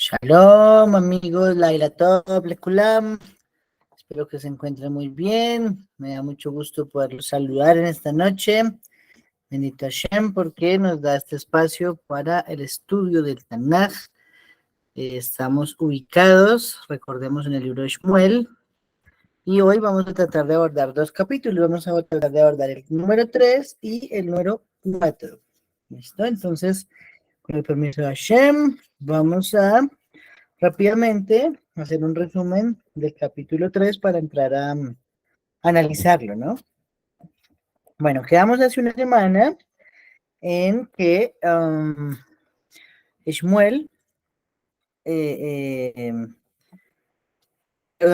Shalom, amigos, Laila Top, Lekulam. Espero que se encuentren muy bien. Me da mucho gusto poderlos saludar en esta noche. Bendito Hashem, porque nos da este espacio para el estudio del Tanaj. Estamos ubicados, recordemos, en el libro de Shmuel. Y hoy vamos a tratar de abordar dos capítulos. Vamos a tratar de abordar el número 3 y el número 4. ¿Listo? Entonces, con el permiso de Hashem, vamos a rápidamente hacer un resumen del capítulo 3 para entrar a analizarlo, ¿no? Bueno, quedamos hace una semana en que Shmuel, perdón,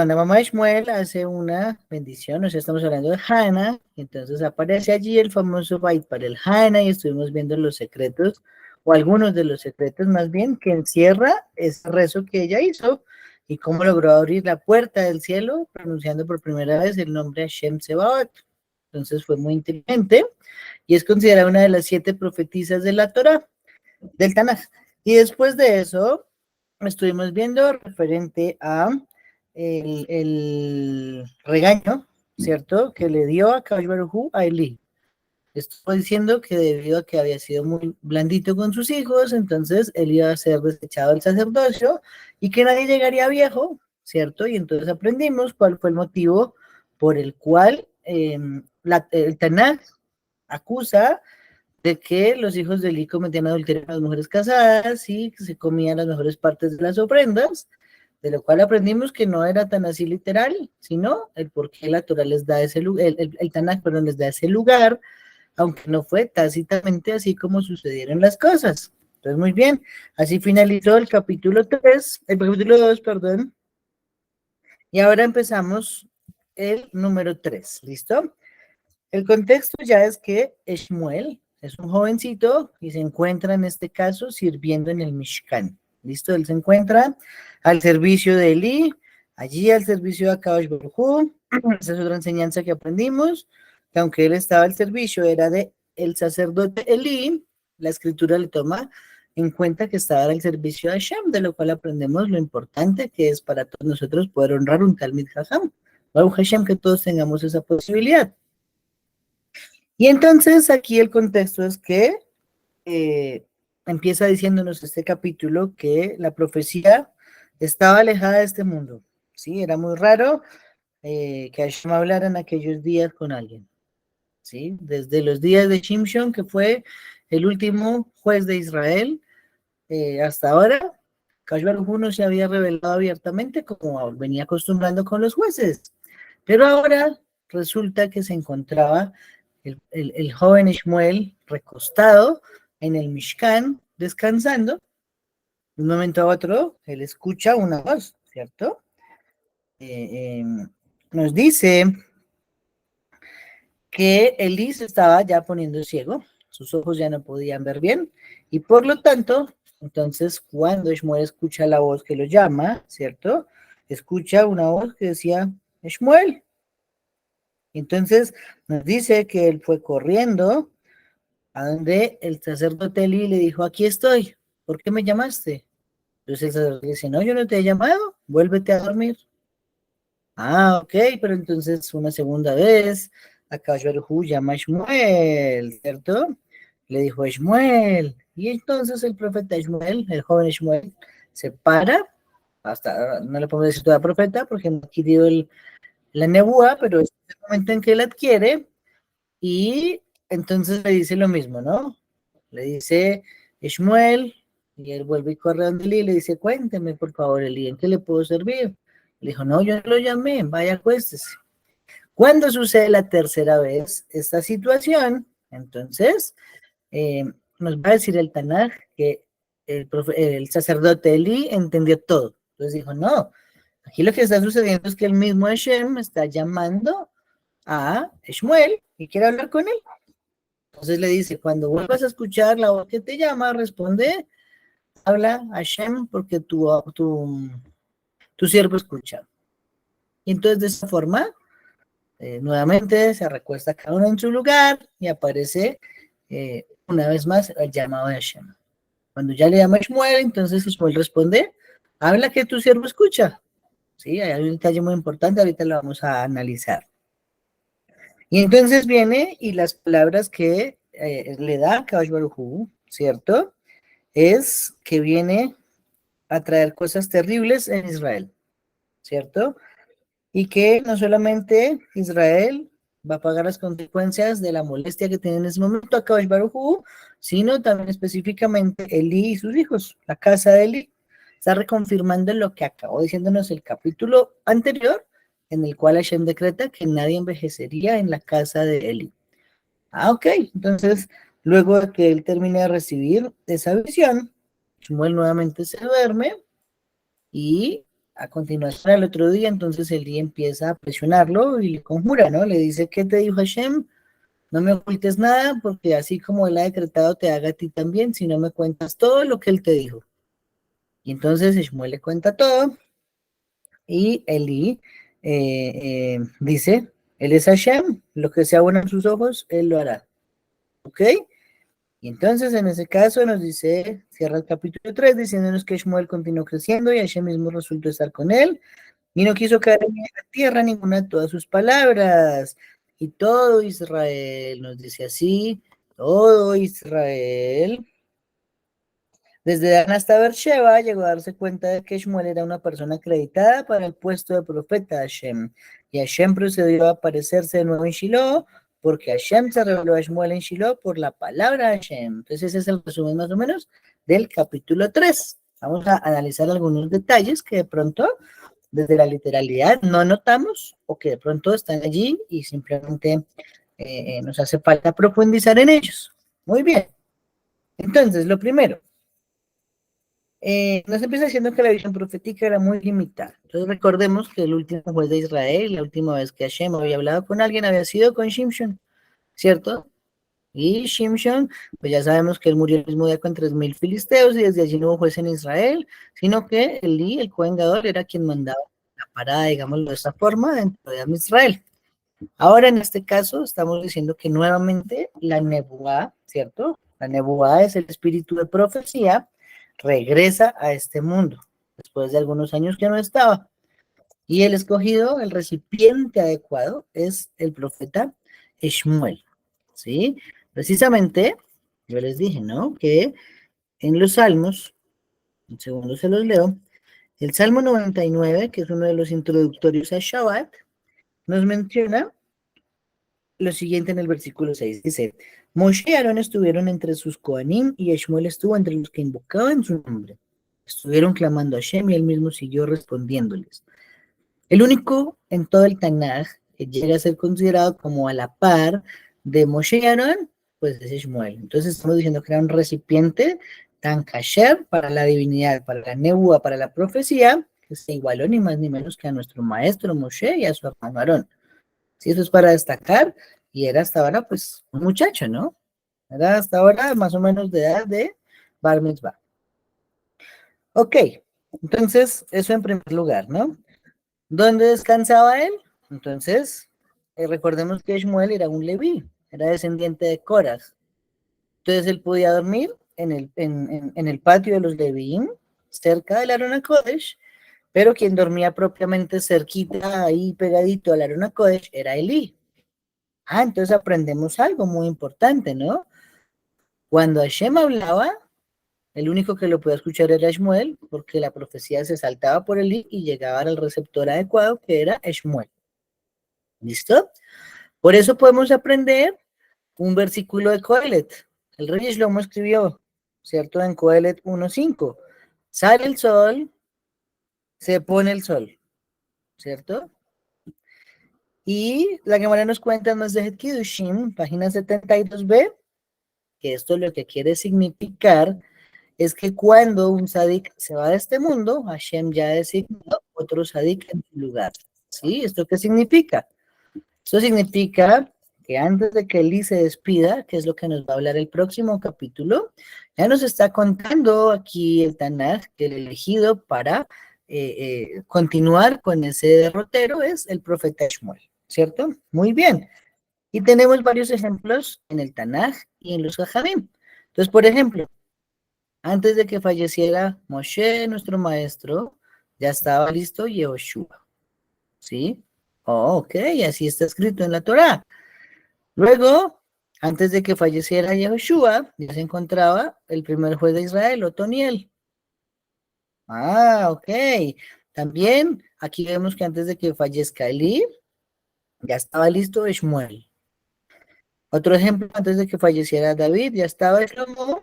la mamá de Shmuel hace una bendición, o sea, estamos hablando de Hannah, entonces aparece allí el famoso bait para el Hannah y estuvimos viendo los secretos, o algunos de los secretos más bien, que encierra ese rezo que ella hizo y cómo logró abrir la puerta del cielo pronunciando por primera vez el nombre Hashem Sebaot. Entonces fue muy inteligente y es considerada una de las 7 profetisas de la Torah, del Tanaj. Y después de eso, estuvimos viendo referente a el regaño, ¿cierto?, que le dio a Kadosh Baruj Hu a Elí. Estuvo diciendo que debido a que había sido muy blandito con sus hijos, entonces él iba a ser desechado del sacerdocio y que nadie llegaría viejo, ¿cierto? Y entonces aprendimos cuál fue el motivo por el cual el Tanaj acusa de que los hijos de Eli cometían adulterio con las mujeres casadas y que se comían las mejores partes de las ofrendas, de lo cual aprendimos que no era tan así literal, sino el por qué la Torah les da ese lugar, el Tanaj, perdón, les da ese lugar, aunque no fue tácitamente así como sucedieron las cosas. Entonces, muy bien, así finalizó el capítulo 3, el capítulo 2, perdón, y ahora empezamos el número 3, ¿listo? El contexto ya es que Shmuel es un jovencito y se encuentra en este caso sirviendo en el Mishkan. ¿Listo? Él se encuentra al servicio de Eli, allí al servicio de Akadosh Baruj Hu. Esa es otra enseñanza que aprendimos, que aunque él estaba al servicio, era de el sacerdote Eli, la escritura le toma en cuenta que estaba al servicio de Hashem, de lo cual aprendemos lo importante que es para todos nosotros poder honrar un Talmid Jajam. Baruch Hashem, que todos tengamos esa posibilidad. Y entonces aquí el contexto es que empieza diciéndonos este capítulo que la profecía estaba alejada de este mundo, ¿sí? Era muy raro que Hashem hablara en aquellos días con alguien, ¿sí? Desde los días de Shimshon, que fue el último juez de Israel, hasta ahora, Kadosh Baruj Hu no se había revelado abiertamente como venía acostumbrando con los jueces, pero ahora resulta que se encontraba el joven Shmuel recostado en el Mishkan, descansando. De un momento a otro, él escucha una voz, ¿cierto? Nos dice que Elí se estaba ya poniendo ciego, sus ojos ya no podían ver bien, y por lo tanto, entonces cuando Shmuel escucha la voz que lo llama, ¿cierto? Escucha una voz que decía, Shmuel. Entonces nos dice que él fue corriendo a donde el sacerdote Eli le dijo, aquí estoy, ¿por qué me llamaste? Entonces el sacerdote dice, no, yo no te he llamado, vuélvete a dormir. Ah, ok, pero entonces una segunda vez, acá Hu llama a Shmuel, ¿cierto? Le dijo a Shmuel, y entonces el profeta Shmuel, el joven Shmuel, se para, hasta no le podemos decir toda profeta, porque no adquirió la nebúa, pero es el momento en que él adquiere, y entonces le dice lo mismo, ¿no? Le dice Shmuel, y él vuelve y corre a donde Eli y le dice, cuénteme, por favor, Eli, ¿en qué le puedo servir? Le dijo, no, yo no lo llamé, vaya, acuéstese. Cuando sucede la tercera vez esta situación, entonces nos va a decir el Tanaj que el sacerdote Eli entendió todo. Entonces dijo, no, aquí lo que está sucediendo es que el mismo Hashem está llamando a Shmuel y quiere hablar con él. Entonces le dice, cuando vuelvas a escuchar la voz que te llama, responde, habla a Hashem porque tu siervo escucha. Y entonces de esa forma, nuevamente se recuesta cada uno en su lugar y aparece una vez más el llamado de Hashem. Cuando ya le llama a Shmuel, entonces Shmuel responde habla que tu siervo escucha. Sí, hay un detalle muy importante, ahorita lo vamos a analizar. Y entonces viene y las palabras que le da Kadosh Baruj Hu, ¿cierto? Es que viene a traer cosas terribles en Israel, ¿cierto? Y que no solamente Israel va a pagar las consecuencias de la molestia que tiene en ese momento a Kadosh Baruj Hu, sino también específicamente Eli y sus hijos, la casa de Eli. Está reconfirmando lo que acabó diciéndonos el capítulo anterior, en el cual Hashem decreta que nadie envejecería en la casa de Eli. Ah, ok. Entonces, luego de que él termine de recibir esa visión, Shmuel nuevamente se duerme y a continuación al otro día, entonces el día empieza a presionarlo y le conjura, ¿no? Le dice, ¿qué te dijo Hashem? No me ocultes nada, porque así como él ha decretado, te haga a ti también, si no me cuentas todo lo que él te dijo. Y entonces Shmuel le cuenta todo y Eli dice, él es Hashem, lo que sea bueno en sus ojos, él lo hará. ¿Ok? Y entonces en ese caso nos dice, cierra el capítulo 3 diciéndonos que Shmuel continuó creciendo y Hashem mismo resultó estar con él y no quiso caer en la tierra ninguna de todas sus palabras. Y todo Israel, nos dice así, todo Israel, desde Dan hasta Beersheba, llegó a darse cuenta de que Shmuel era una persona acreditada para el puesto de profeta de Hashem. Y Hashem procedió a aparecerse de nuevo en Shiloh, porque Hashem se reveló a Shmuel en Shiloh por la palabra de Hashem. Entonces ese es el resumen más o menos del capítulo 3. Vamos a analizar algunos detalles que de pronto desde la literalidad no notamos o que de pronto están allí y simplemente nos hace falta profundizar en ellos. Muy bien. Entonces, lo primero, nos empieza diciendo que la visión profética era muy limitada. Entonces recordemos que el último juez de Israel, la última vez que Hashem había hablado con alguien, había sido con Shimshon, ¿cierto? Y Shimshon, pues ya sabemos que él murió el mismo día con 3.000 filisteos y desde allí no hubo juez en Israel, sino que Elí, el Cohen Gadol, era quien mandaba la parada, digámoslo de esta forma, dentro de Israel. Ahora, en este caso, estamos diciendo que nuevamente la nebuá, ¿cierto? La nebuá es el espíritu de profecía, regresa a este mundo, después de algunos años que no estaba. Y el escogido, el recipiente adecuado, es el profeta Shmuel, ¿sí? Precisamente, yo les dije, ¿no? Que en los salmos, un segundo se los leo, el Salmo 99, que es uno de los introductorios a Shabbat, nos menciona lo siguiente en el versículo 6. Dice, Moshe y Aarón estuvieron entre sus Kohanim y Shmuel estuvo entre los que invocaban su nombre. Estuvieron clamando a Hashem y él mismo siguió respondiéndoles. El único en todo el Tanaj que llega a ser considerado como a la par de Moshe y Aarón, pues es Shmuel. Entonces estamos diciendo que era un recipiente tan kasher para la divinidad, para la nebúa, para la profecía, que se igualó ni más ni menos que a nuestro maestro Moshe y a su hermano Aarón. Sí, eso es para destacar. Y era hasta ahora, pues, un muchacho, ¿no? Era hasta ahora más o menos de edad de Bar Mitzvah. Ok, entonces, eso en primer lugar, ¿no? ¿Dónde descansaba él? Entonces, recordemos que Shmuel era un leví, era descendiente de Coras. Entonces, él podía dormir en el patio de los Levíim, cerca del Arona Kodesh, pero quien dormía propiamente cerquita, ahí pegadito al Arona Kodesh, era Elí. Ah, entonces aprendemos algo muy importante, ¿no? Cuando Hashem hablaba, el único que lo podía escuchar era Shmuel, porque la profecía se saltaba por él y llegaba al receptor adecuado, que era Shmuel. ¿Listo? Por eso podemos aprender un versículo de Coelet. El rey Shlomo escribió, ¿cierto? En Coelet 1.5. Sale el sol, se pone el sol, ¿cierto? Y la Gemara nos cuenta en Masechet Kiddushin, página 72b, que esto lo que quiere significar es que cuando un sadik se va de este mundo, Hashem ya designó otro sadik en su lugar. ¿Sí? ¿Esto qué significa? Esto significa que antes de que Eli se despida, que es lo que nos va a hablar el próximo capítulo, ya nos está contando aquí el Tanaj que el elegido para continuar con ese derrotero es el profeta Shmuel, ¿cierto? Muy bien. Y tenemos varios ejemplos en el Tanaj y en los Jajamim. Entonces, por ejemplo, Antes de que falleciera Moshe, nuestro maestro, ya estaba listo Yehoshua, ¿sí? Oh, ok, así está escrito en la Torá. Luego, antes de que falleciera Yehoshua, ya se encontraba el primer juez de Israel, Otoniel. Ah, ok. También aquí vemos que antes de que fallezca Elí, ya estaba listo Shmuel. Otro ejemplo, antes de que falleciera David, ya estaba Shlomo.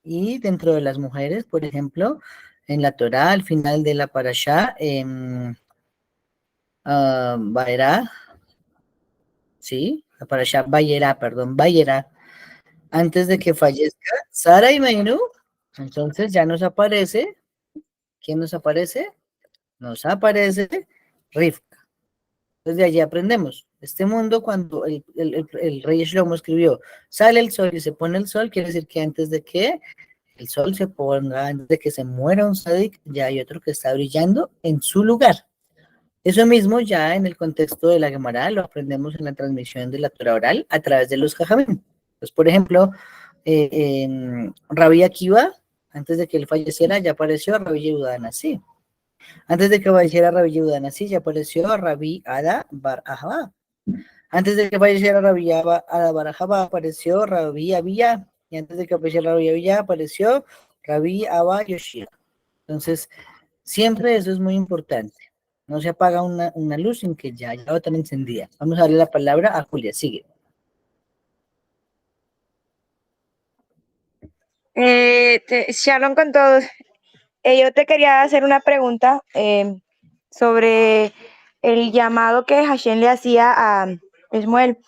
Y dentro de las mujeres, por ejemplo, en la Torá, al final de la parashá, Vaera, ¿sí? La parashá Vayera, perdón, Vayera, antes de que fallezca Sara y Menú, entonces ya nos aparece, ¿quién nos aparece? Nos aparece Rivka. Entonces de allí aprendemos. Este mundo, cuando el rey Shlomo escribió, sale el sol y se pone el sol, quiere decir que antes de que el sol se ponga, antes de que se muera un sadik, ya hay otro que está brillando en su lugar. Eso mismo ya en el contexto de la Gemara lo aprendemos en la transmisión de la Torah oral a través de los Jajamim. Pues, por ejemplo, Rabbi Akiva, antes de que él falleciera, ya apareció Rabbi Yehuda Nasi. Antes de que falleciera Rabbi Yehuda Nasi, ya apareció Rabbi Ada Bar Ahava. Antes de que falleciera Rabbi Ada Bar Ahava, apareció Rabbi Abiyah. Y antes de que falleciera Rabbi Abiyah, apareció Rabbi Abba Yoshia. Entonces, siempre eso es muy importante. No se apaga una luz sin que ya otra encendida. Vamos a darle la palabra a Julia. Sigue. Shalom con todos. Yo te quería hacer una pregunta sobre el llamado que Hashem le hacía a Esmuel.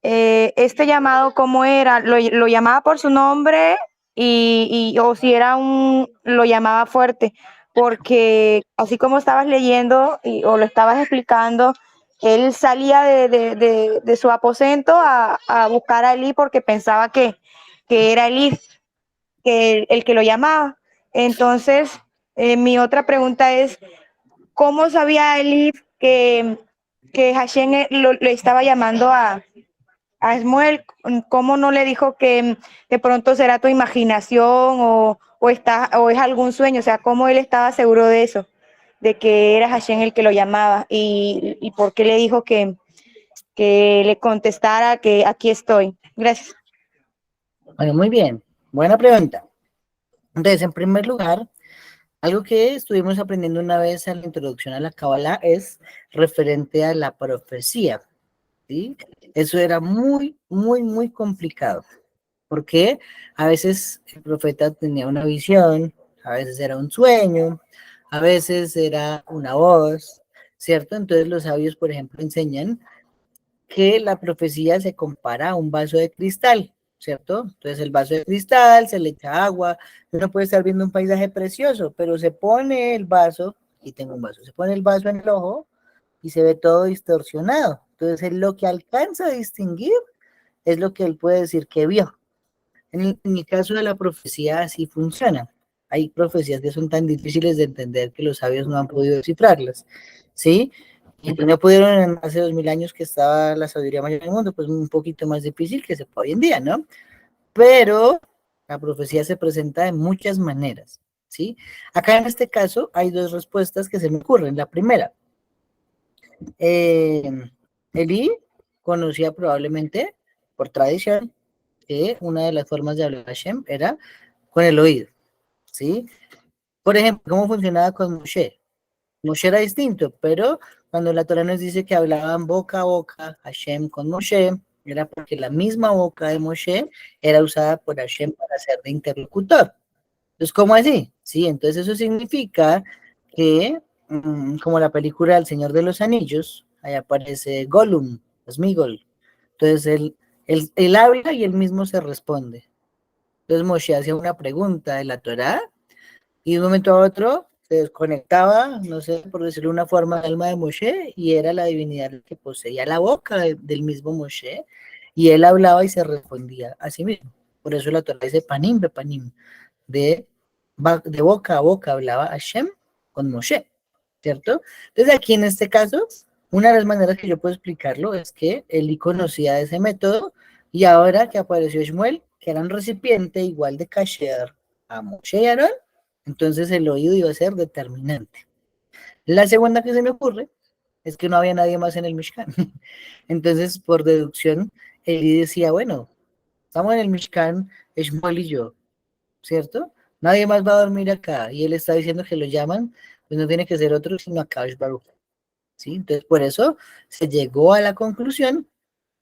Este llamado, ¿cómo era? ¿Lo llamaba por su nombre o si era lo llamaba fuerte? Porque así como estabas leyendo o lo estabas explicando, él salía de su aposento a buscar a Elí porque pensaba que era Elí el que lo llamaba. Entonces, mi otra pregunta es, ¿cómo sabía Elí que Hashem le estaba llamando a Esmuel? ¿Cómo no le dijo que de pronto será tu imaginación o es algún sueño? O sea, ¿cómo él estaba seguro de eso? De que era Hashem el que lo llamaba y por qué le dijo que le contestara que aquí estoy. Gracias. Bueno, muy bien. Buena pregunta. Entonces, en primer lugar, algo que estuvimos aprendiendo una vez en la introducción a la Kabbalah es referente a la profecía, ¿sí? Eso era muy, muy, muy complicado, porque a veces el profeta tenía una visión, a veces era un sueño, a veces era una voz, ¿cierto? Entonces los sabios, por ejemplo, enseñan que la profecía se compara a un vaso de cristal, ¿cierto? Entonces el vaso de cristal, se le echa agua, uno puede estar viendo un paisaje precioso, pero se pone el vaso, y tengo un vaso, se pone el vaso en el ojo y se ve todo distorsionado. Entonces él lo que alcanza a distinguir es lo que él puede decir que vio. En el caso de la profecía así funciona. Hay profecías que son tan difíciles de entender que los sabios no han podido descifrarlas, ¿sí? Y pues no pudieron hace 2000 años que estaba la sabiduría mayor del mundo, pues un poquito más difícil que se puede hoy en día, ¿no? Pero la profecía se presenta de muchas maneras, ¿sí? Acá en este caso hay dos respuestas que se me ocurren. La primera, Elí conocía probablemente, por tradición, que una de las formas de hablar a Hashem era con el oído, ¿sí? Por ejemplo, ¿cómo funcionaba con Moshe? Moshe era distinto, pero cuando la Torah nos dice que hablaban boca a boca Hashem con Moshe, era porque la misma boca de Moshe era usada por Hashem para ser de interlocutor. Entonces, ¿cómo así? Sí, entonces eso significa que, como la película El Señor de los Anillos, ahí aparece Gollum, Smigol. Entonces él habla y él mismo se responde. Entonces Moshe hacía una pregunta de la Torá y de un momento a otro se desconectaba, no sé, por decirlo de una forma, el alma de Moshe y era la divinidad que poseía la boca del mismo Moshe y él hablaba y se respondía a sí mismo. Por eso la Torá dice panim be panim, de, de boca a boca hablaba Hashem con Moshe, ¿cierto? Entonces aquí en este caso, una de las maneras que yo puedo explicarlo es que él conocía ese método y ahora que apareció Shmuel, que era un recipiente igual de kasher, a Moshe y Aarón, entonces el oído iba a ser determinante. La segunda que se me ocurre es que no había nadie más en el Mishkan. Entonces, por deducción, Eli decía, bueno, estamos en el Mishkan, Shmuel y yo, ¿cierto? Nadie más va a dormir acá. Y él está diciendo que lo llaman, pues no tiene que ser otro sino Akash Baruch. ¿Sí? Entonces, por eso se llegó a la conclusión,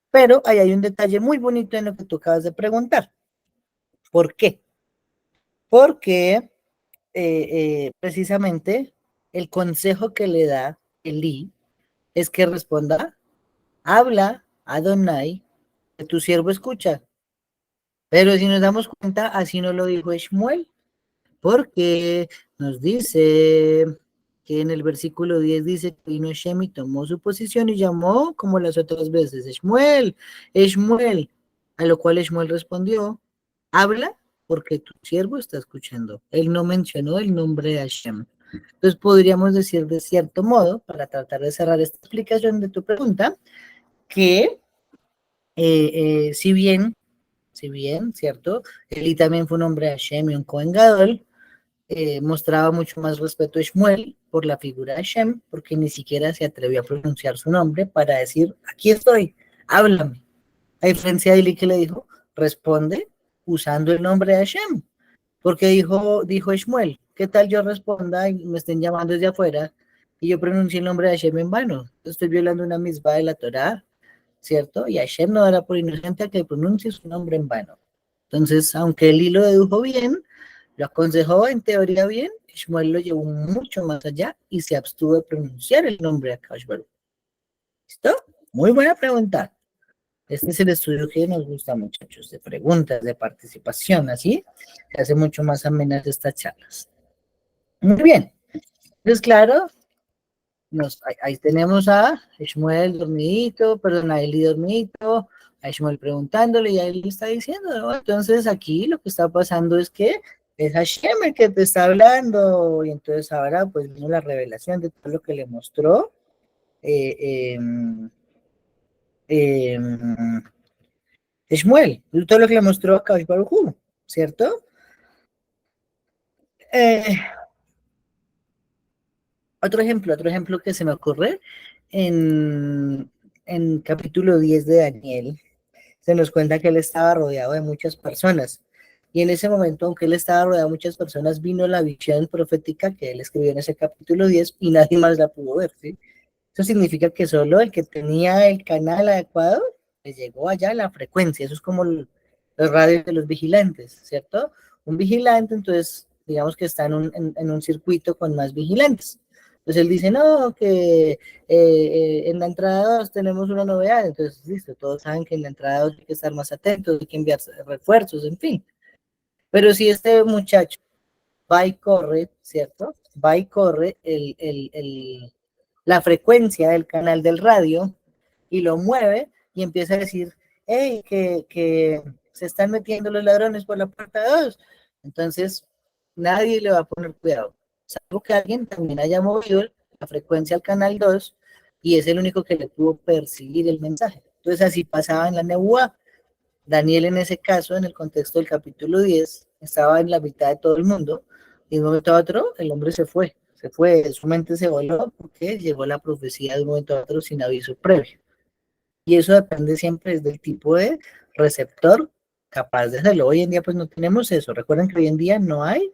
pero ahí hay un detalle muy bonito en lo que tú acabas de preguntar. ¿Por qué? Porque precisamente el consejo que le da Elí es que responda, habla Adonai, que tu siervo escucha. Pero si nos damos cuenta, así no lo dijo Shmuel, porque nos dice que en el versículo 10 dice que vino Shem y tomó su posición y llamó como las otras veces, Shmuel, Shmuel, a lo cual Shmuel respondió, habla porque tu siervo está escuchando. Él no mencionó el nombre de Hashem. Entonces podríamos decir de cierto modo, para tratar de cerrar esta explicación de tu pregunta, que si bien, ¿cierto? Eli también fue un hombre de Hashem y un Cohen Gadol, mostraba mucho más respeto a Shmuel por la figura de Hashem, porque ni siquiera se atrevió a pronunciar su nombre para decir, aquí estoy, háblame. A diferencia de Eli que le dijo, responde usando el nombre de Hashem, porque dijo Shmuel, ¿qué tal yo responda y me estén llamando desde afuera y yo pronuncie el nombre de Hashem en vano? Estoy violando una misma de la Torá, ¿cierto? Y Hashem no dará por inocente a que pronuncie su nombre en vano. Entonces, aunque Eli lo dedujo bien, lo aconsejó en teoría bien, Shmuel lo llevó mucho más allá y se abstuvo de pronunciar el nombre de Akash Baruch. ¿Listo? Muy buena pregunta. Este es el estudio que nos gusta, muchachos, de preguntas, de participación, así se hace mucho más amenas estas charlas. Muy bien. Entonces, claro, ahí tenemos a Shmuel dormidito, perdón, a Eli dormidito, a Shmuel preguntándole y a él le está diciendo, ¿no? Entonces aquí lo que está pasando es que es Hashem el que te está hablando y entonces ahora pues vino la revelación de todo lo que le mostró eh, eh, Shmuel, todo lo que le mostró a Kadosh Baruj Hu, ¿cierto? Eh, otro ejemplo que se me ocurre en capítulo 10 de Daniel, se nos cuenta que él estaba rodeado de muchas personas. Y en ese momento, aunque él estaba rodeado de muchas personas, vino la visión profética que él escribió en ese capítulo 10 y nadie más la pudo ver, ¿sí? Eso significa que solo el que tenía el canal adecuado le llegó allá la frecuencia. Eso es como los radios de los vigilantes, ¿cierto? Un vigilante, entonces, digamos que está en un circuito con más vigilantes. Entonces él dice, no, que en la entrada 2 tenemos una novedad. Entonces, listo, todos saben que en la entrada 2 hay que estar más atentos, hay que enviar refuerzos, en fin. Pero si este muchacho va y corre, ¿cierto? Va y corre la frecuencia del canal del radio y lo mueve y empieza a decir, hey, que se están metiendo los ladrones por la puerta 2. Entonces, nadie le va a poner cuidado. Salvo que alguien también haya movido la frecuencia al canal 2 y es el único que le pudo percibir el mensaje. Entonces, así pasaba en la Nebuá. Daniel en ese caso, en el contexto del capítulo 10, estaba en la mitad de todo el mundo y de un momento a otro el hombre se fue, su mente se voló porque llegó la profecía de un momento a otro sin aviso previo. Y eso depende siempre del tipo de receptor capaz de hacerlo. Hoy en día pues no tenemos eso. Recuerden que hoy en día no hay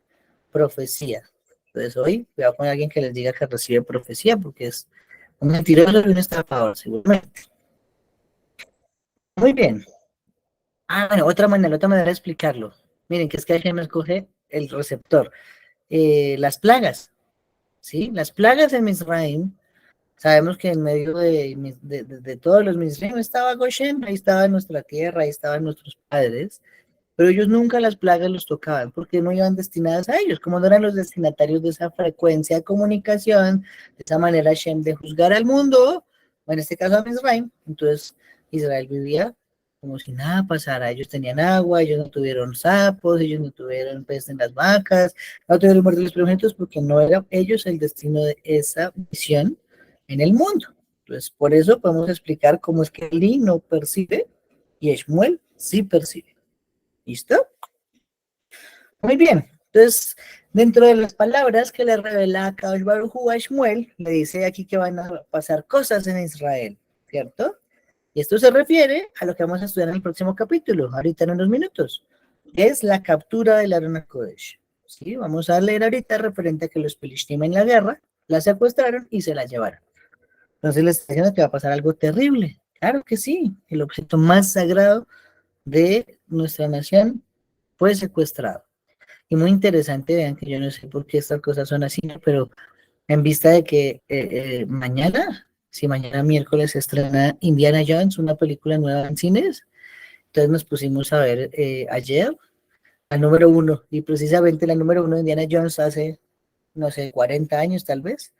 profecía. Entonces hoy voy a poner a alguien que les diga que recibe profecía porque es un mentiroso y un estafador, seguramente. Muy bien. Bueno, otra manera de explicarlo. Miren, que es que Hashem escoge el receptor. Las plagas, ¿sí? Las plagas en Misraim, sabemos que en medio de todos los Misraim estaba Goshen, ahí estaba nuestra tierra, ahí estaban nuestros padres, pero ellos nunca las plagas los tocaban, porque no iban destinadas a ellos, como no eran los destinatarios de esa frecuencia de comunicación, de esa manera Hashem de juzgar al mundo, o en este caso a Misraim, entonces Israel vivía como si nada pasara, ellos tenían agua, ellos no tuvieron sapos, ellos no tuvieron pez en las vacas, no tuvieron muerte de los primogénitos porque no era ellos el destino de esa misión en el mundo. Entonces, por eso podemos explicar cómo es que Eli no percibe y Shmuel sí percibe. ¿Listo? Muy bien. Entonces, dentro de las palabras que le revela Kadosh Baruj Hu a Shmuel, le dice aquí que van a pasar cosas en Israel, ¿cierto? Y esto se refiere a lo que vamos a estudiar en el próximo capítulo, ahorita en unos minutos, que es la captura del Aron HaKodesh. ¿Sí? Vamos a leer ahorita referente a que los Pelishtim en la guerra la secuestraron y se la llevaron. Entonces les está diciendo que va a pasar algo terrible. Claro que sí, el objeto más sagrado de nuestra nación fue secuestrado. Y muy interesante, vean que yo no sé por qué estas cosas son así, ¿no? Pero en vista de que mañana, si mañana miércoles se estrena Indiana Jones, una película nueva en cines, entonces nos pusimos a ver ayer la número uno, y precisamente la número uno de Indiana Jones hace, no sé, 40 años tal vez,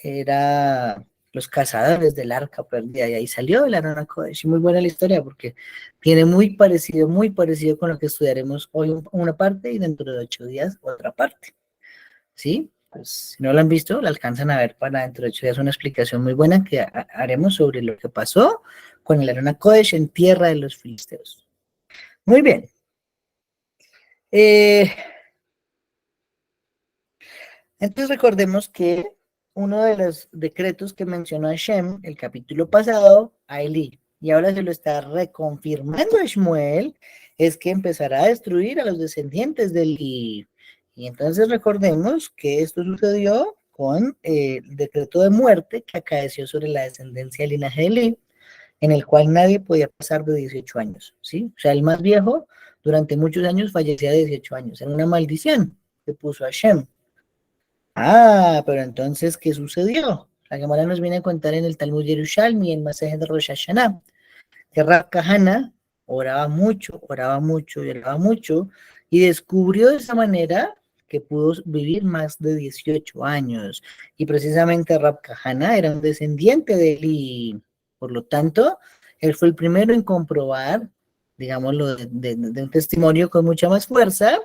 era Los Cazadores del Arca Perdida, y ahí salió el Aron HaKodesh, y muy buena la historia, porque tiene muy parecido con lo que estudiaremos hoy una parte, y dentro de 8 días otra parte, ¿sí? Pues si no la han visto, la alcanzan a ver para dentro de 8 días una explicación muy buena que haremos sobre lo que pasó con el Aron HaKodesh en tierra de los filisteos. Muy bien. Entonces recordemos que uno de los decretos que mencionó Hashem el capítulo pasado a Elí, y ahora se lo está reconfirmando a Shmuel, es que empezará a destruir a los descendientes de Elí. Y entonces recordemos que esto sucedió con el decreto de muerte que acaeció sobre la descendencia del linaje de Elí, en el cual nadie podía pasar de 18 años, ¿sí? O sea, el más viejo durante muchos años fallecía de 18 años. Era una maldición que puso Hashem. Ah, pero entonces, ¿qué sucedió? La Gemara nos viene a contar en el Talmud Yerushalmi, en Masejet de Rosh Hashanah, que Rab Kahana oraba mucho y oraba mucho, y descubrió de esa manera que pudo vivir más de 18 años. Y precisamente Rab Kahana era un descendiente de Eli. Por lo tanto, él fue el primero en comprobar, digámoslo, de un testimonio con mucha más fuerza,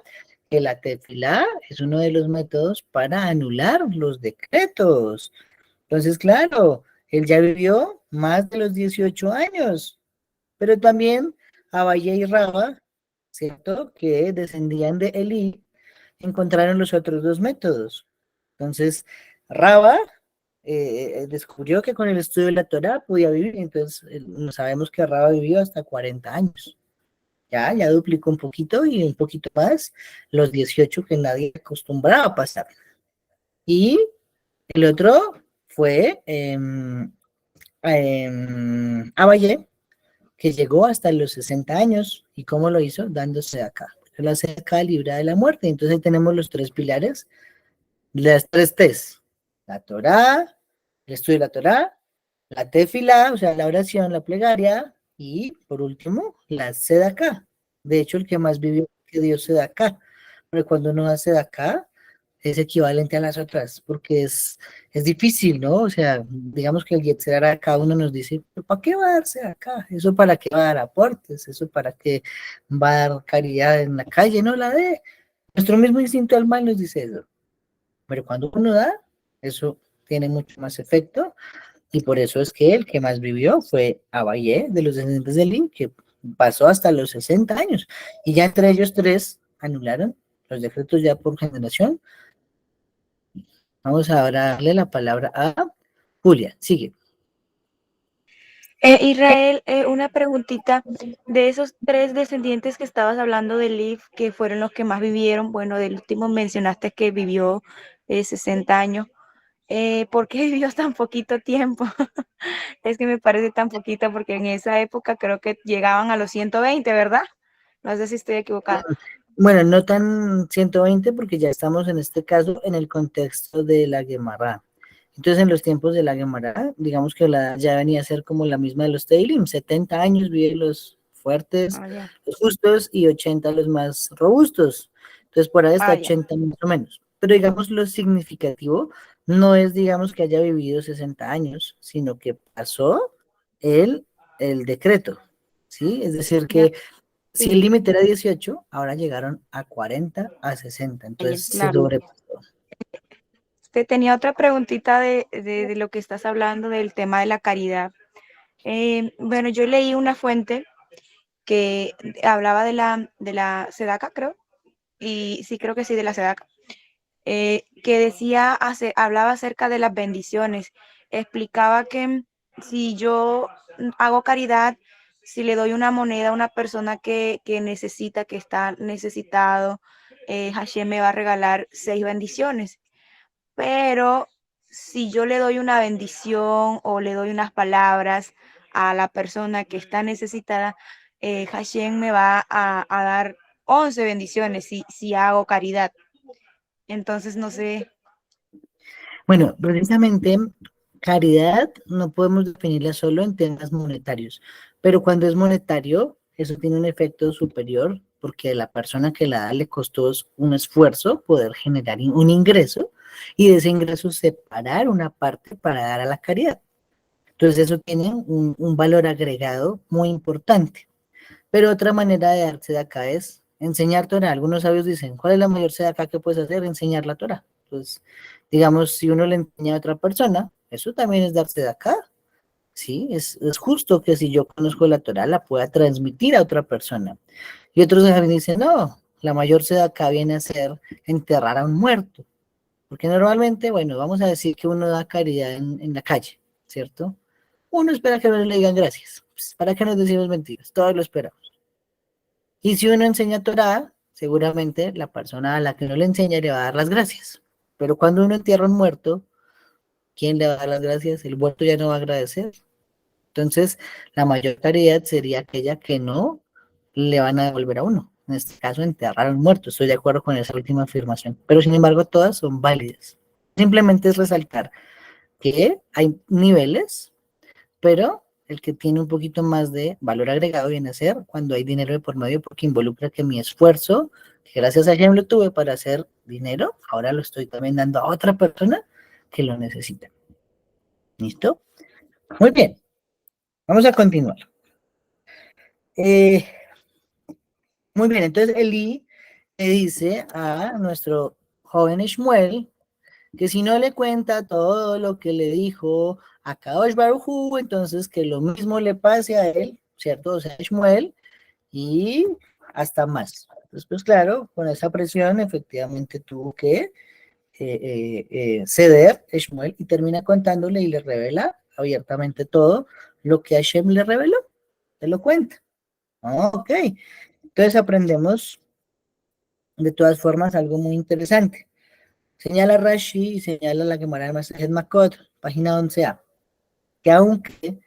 que la tefilá es uno de los métodos para anular los decretos. Entonces, claro, él ya vivió más de los 18 años, pero también Abaye y Raba, ¿cierto? Que descendían de Elí, encontraron los otros dos métodos. Entonces, Raba descubrió que con el estudio de la Torah podía vivir, entonces sabemos que Raba vivió hasta 40 años. Ya duplicó un poquito y un poquito más los 18 que nadie acostumbraba a pasar. Y el otro fue Abaye, que llegó hasta los 60 años. ¿Y cómo lo hizo? Dándose acá. La acá libra de la muerte. Entonces tenemos los tres pilares, las tres T's. La Torá, el estudio de la Torá, la tefilá, o sea, la oración, la plegaria, y por último, la acá. De hecho, el que más vivió que Dios acá. Pero cuando uno hace acá, es equivalente a las otras, porque es difícil, ¿no? O sea, digamos que el Yetzer Hara, cada uno nos dice, ¿para qué va a darse acá? ¿Eso para qué va a dar aportes? ¿Eso para qué va a dar caridad en la calle? No la de. Nuestro mismo instinto al mal nos dice eso. Pero cuando uno da, eso tiene mucho más efecto, y por eso es que el que más vivió fue Abayé, de los descendientes de Elí, que pasó hasta los 60 años, y ya entre ellos tres anularon los decretos ya por generación. Vamos ahora a darle la palabra a Julia. Sigue. Israel, una preguntita de esos tres descendientes que estabas hablando de Leaf, que fueron los que más vivieron. Bueno, del último mencionaste que vivió 60 años. ¿Por qué vivió tan poquito tiempo? Es que me parece tan poquito porque en esa época creo que llegaban a los 120, ¿verdad? No sé si estoy equivocada. Bueno, no tan 120 porque ya estamos en este caso en el contexto de la Gemara. Entonces, en los tiempos de la Gemara, digamos que ya venía a ser como la misma de los Teilim, 70 años viven los fuertes, los justos, y 80 los más robustos. Entonces, por ahí está 80 más o menos. Pero digamos, lo significativo no es, digamos, que haya vivido 60 años, sino que pasó el, el decreto, ¿sí? Es decir, que si el límite era 18, ahora llegaron a 40, a 60, entonces se sobrepasó. Te tenía otra preguntita de lo que estás hablando del tema de la caridad. Bueno, yo leí una fuente que hablaba de la Sedaka, creo, y sí, creo que sí, de la SEDAC, que hablaba acerca de las bendiciones. Explicaba que si yo hago caridad, si le doy una moneda a una persona que necesita, que está necesitado, Hashem me va a regalar 6 bendiciones. Pero si yo le doy una bendición o le doy unas palabras a la persona que está necesitada, Hashem me va a dar 11 bendiciones si hago caridad. Entonces, no sé. Bueno, precisamente caridad no podemos definirla solo en temas monetarios, pero cuando es monetario, eso tiene un efecto superior porque a la persona que la da le costó un esfuerzo poder generar un ingreso y de ese ingreso separar una parte para dar a la caridad. Entonces eso tiene un valor agregado muy importante. Pero otra manera de darse de acá es enseñar Torah. Algunos sabios dicen, ¿cuál es la mayor acá que puedes hacer? Enseñar la Torah. Entonces, digamos, si uno le enseña a otra persona, eso también es darse de acá. Sí, es justo que si yo conozco la Torah, la pueda transmitir a otra persona. Y otros sabios dicen, no, la mayor acá viene a ser enterrar a un muerto. Porque normalmente, bueno, vamos a decir que uno da caridad en la calle, ¿cierto? Uno espera que no le digan gracias. Pues, ¿para qué nos decimos mentiras? Todos lo esperamos. Y si uno enseña Torah, seguramente la persona a la que uno le enseña le va a dar las gracias. Pero cuando uno entierra a un muerto, ¿quién le va a dar las gracias? El muerto ya no va a agradecer. Entonces, la mayor caridad sería aquella que no le van a devolver a uno. En este caso, enterrar a un muerto. Estoy de acuerdo con esa última afirmación. Pero, sin embargo, todas son válidas. Simplemente es resaltar que hay niveles, pero el que tiene un poquito más de valor agregado viene a ser cuando hay dinero de por medio, porque involucra que mi esfuerzo, que gracias a Hashem lo tuve para hacer dinero, ahora lo estoy también dando a otra persona que lo necesita. ¿Listo? Muy bien, vamos a continuar. Muy bien, entonces Eli le dice a nuestro joven Shmuel que si no le cuenta todo lo que le dijo a Kadosh Baruj Hu, entonces que lo mismo le pase a él, ¿cierto? O sea, a Shmuel, y hasta más. Entonces, pues claro, con esa presión efectivamente tuvo que ceder Shmuel y termina contándole y le revela abiertamente todo lo que Hashem le reveló, te lo cuenta. Ok, entonces aprendemos de todas formas algo muy interesante. Señala Rashi y señala la Gemara de Masejet Makot, página 11a, que aunque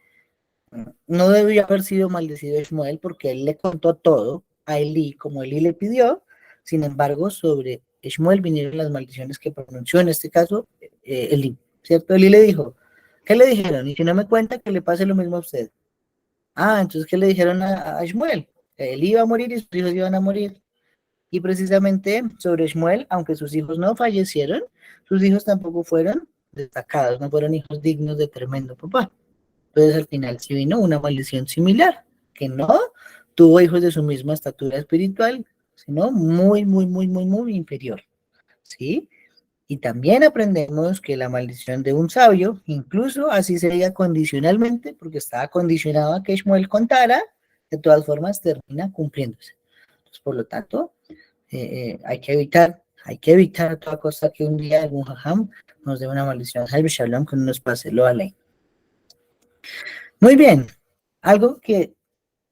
no debió haber sido maldecido Shmuel porque él le contó todo a Elí como Elí le pidió, sin embargo, sobre Shmuel vinieron las maldiciones que pronunció, en este caso, Elí, ¿cierto? Elí le dijo, ¿qué le dijeron? Y si no me cuenta, que le pase lo mismo a usted. Ah, entonces, ¿qué le dijeron a Shmuel? Que Elí iba a morir y sus hijos iban a morir. Y precisamente sobre Shmuel, aunque sus hijos no fallecieron, sus hijos tampoco fueron destacados, no fueron hijos dignos de tremendo papá. Entonces al final sí vino una maldición similar, que no tuvo hijos de su misma estatura espiritual, sino muy, muy, muy, muy, muy inferior. ¿Sí? Y también aprendemos que la maldición de un sabio, incluso así sería condicionalmente, porque estaba condicionado a que Shmuel contara, de todas formas termina cumpliéndose. Entonces, por lo tanto, hay que evitar a toda costa que un día algún jajam nos dé una maldición. Halbe Shalom, que no nos pase lo a ley. Muy bien, algo que